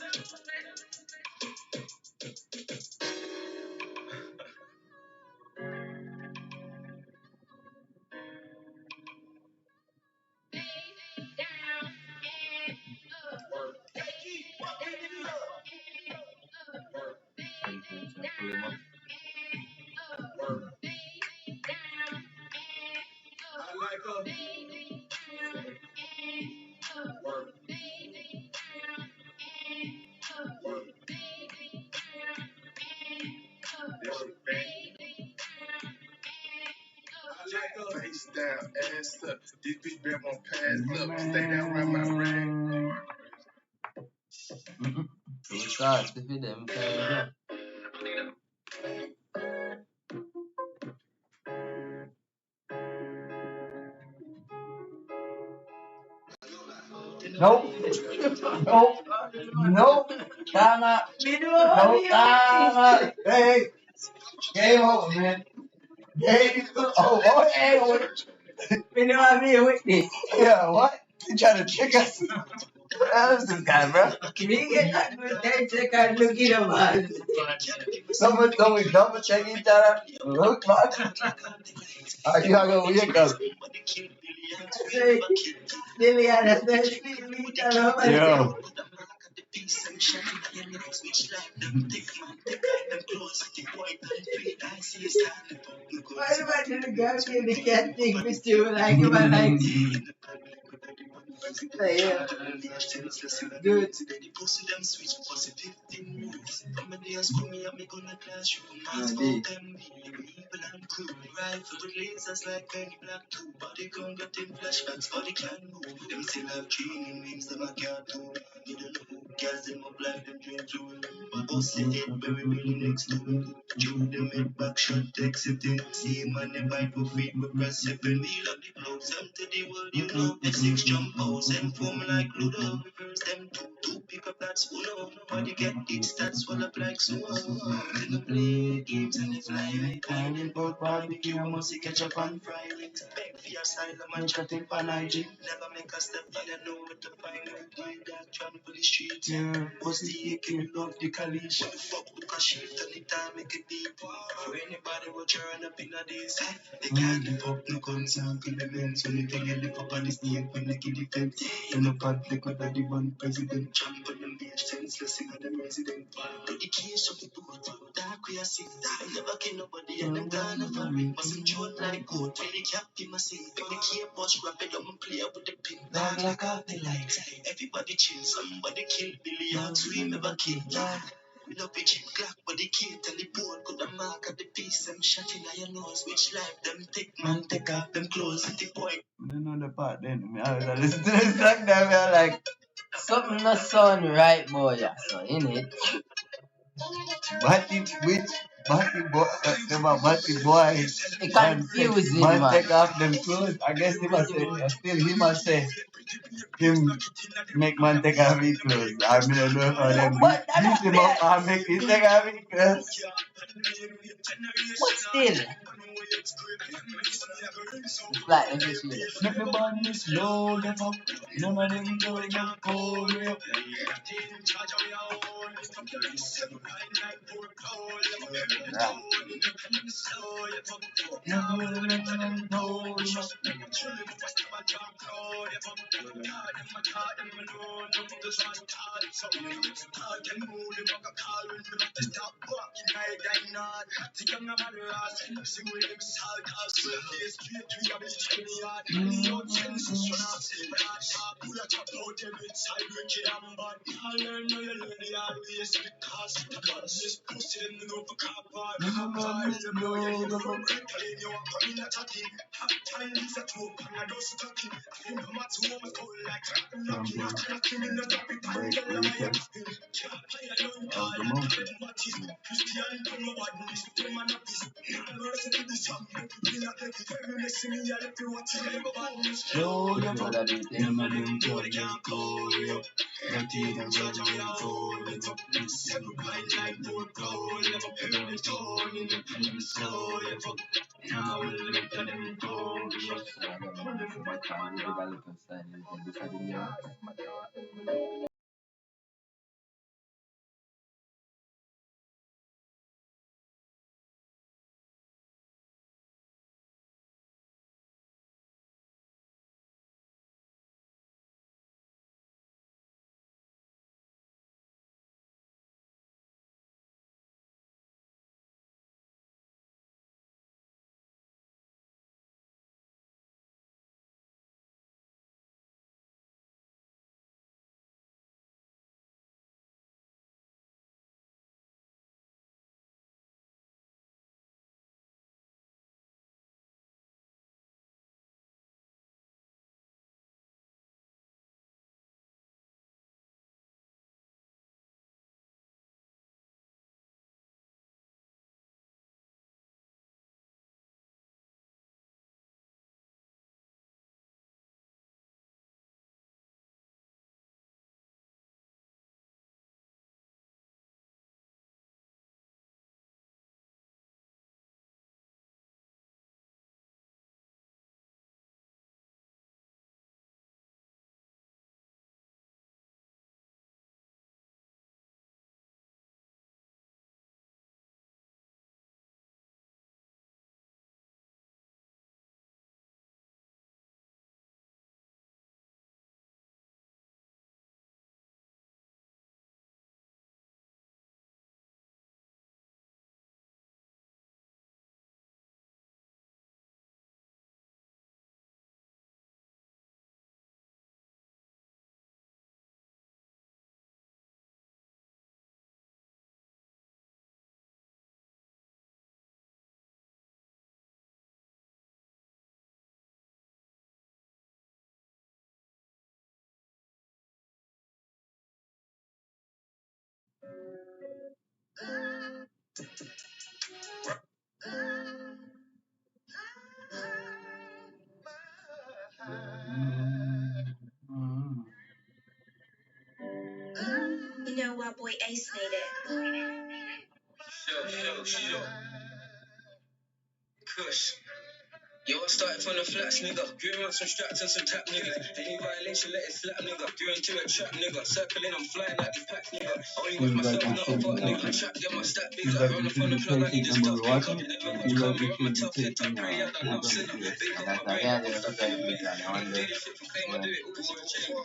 Face down, ass up. This bitch been on pass up. Stay down around my ring. Start to feed them kind. Nope. Nope. Nope. Time out. Nope. Time out. Hey. Game over, man. Game over. Game over. Yeah, what? You trying to trick us? What else this guy, bro? Someone told me double check each other. Look, man. Are you not gonna weird? Sorry. Lilian, that's not Yo. why do I do the girl they can't think me too like if I like yeah. Good. I don't know the part then. I was listening to the song that I like. Something not sound right, boy. Yeah, so in it. Batty which Batty boy about Batty boy. It confusing, Man man. take off them clothes. I guess he must say still he must say him make man take off his clothes. I mean I don't know how them But beat him up and make him take off his clothes. still, it's like if you see it. Make the body slow them up. None of them go them cold way up. You know why boy Ace made it. Sure. Kush. Yo, I started from the flats, nigga. Grew around some straps and some tap niggas. Any violation, let it slap, nigga. Grew into a trap, nigga. Circling, I'm flying like the pack, nigga. Only with myself, not a fuck, nigga. Trap, get my stat big like running from the plug. I need this stuff, nigga. Never gonna come here, I'm a tough hit, I pray, I don't know, sinner. Big up my brain, I'm stuck in the middle. I do this shit for fame, I do it all for a chain.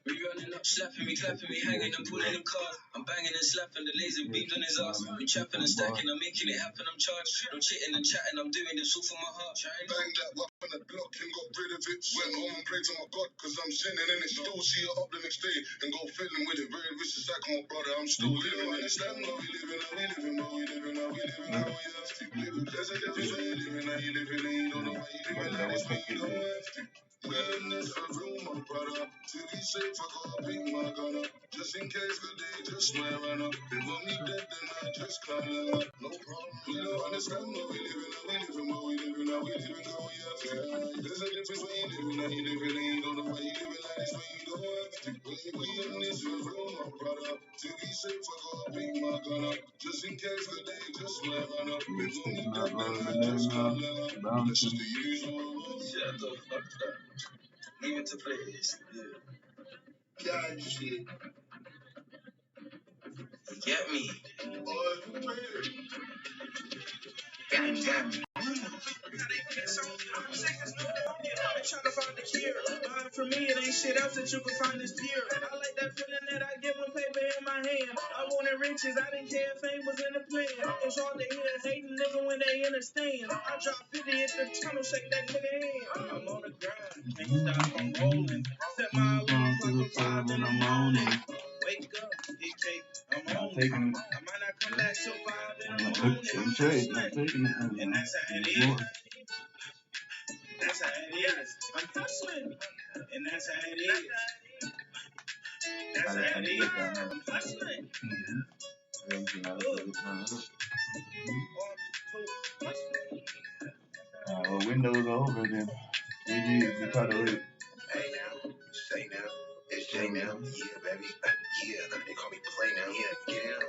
We running up, slapping me, clapping me, hanging and pulling them cars. I'm banging and slapping the laser beams on his ass. I'm trapping and stacking, I'm making it happen, I'm charged. I'm chitting and chatting, I'm doing this all for my heart. Bang that up on the block and got rid of it. Went home and prayed to my God, cause I'm sinning in it. Still see it up the next day and go filling with it. Very vicious like my brother, I'm still living in it. Stand how we living, how we living, how we living, how we living, how we have to live. There's a difference when you living, how you living, and you don't know why you living like this, but you don't have to. Well, in this room, my brother, to be safe, I gotta pick my gun up. Just in case the day just might run up. If I'm dead, then I just call it up. No problem. We don't understand how we living, how we living, how we living, how we living, how we have to. There's a difference when you living, how you living, and you don't know why you living like this, but you don't have to. We in this room, my brother, to be safe, I gotta pick my gun up. Just in case the day just might run up. If I'm dead, then I just call it up. This is the usual. Shut the fuck up. Leave it to players. Yeah. God, shit. Get me. Trying to find the cure. For me, it ain't shit else that you can find this pure. I like that feeling that I get when paper in my hand. I wanted riches, I didn't care if fame was in the plan. It's hard to hear hating nigga when they understand. I drop 50 at the tunnel, shake that nigga hand. I'm on the grind, can't stop, I'm rolling. Set my alarm clock for 5 in the morning. Wake up, get cake, I'm on it. I might not come back till 5 in the morning. And that's how it is. That's how it is. I'm hustling. And that's how it is. That's how it is. I'm hustling. Windows are over then. GG, you caught it. Hey now, say now, it's J now. Yeah, baby. Yeah, they call me Play now. Yeah, get out.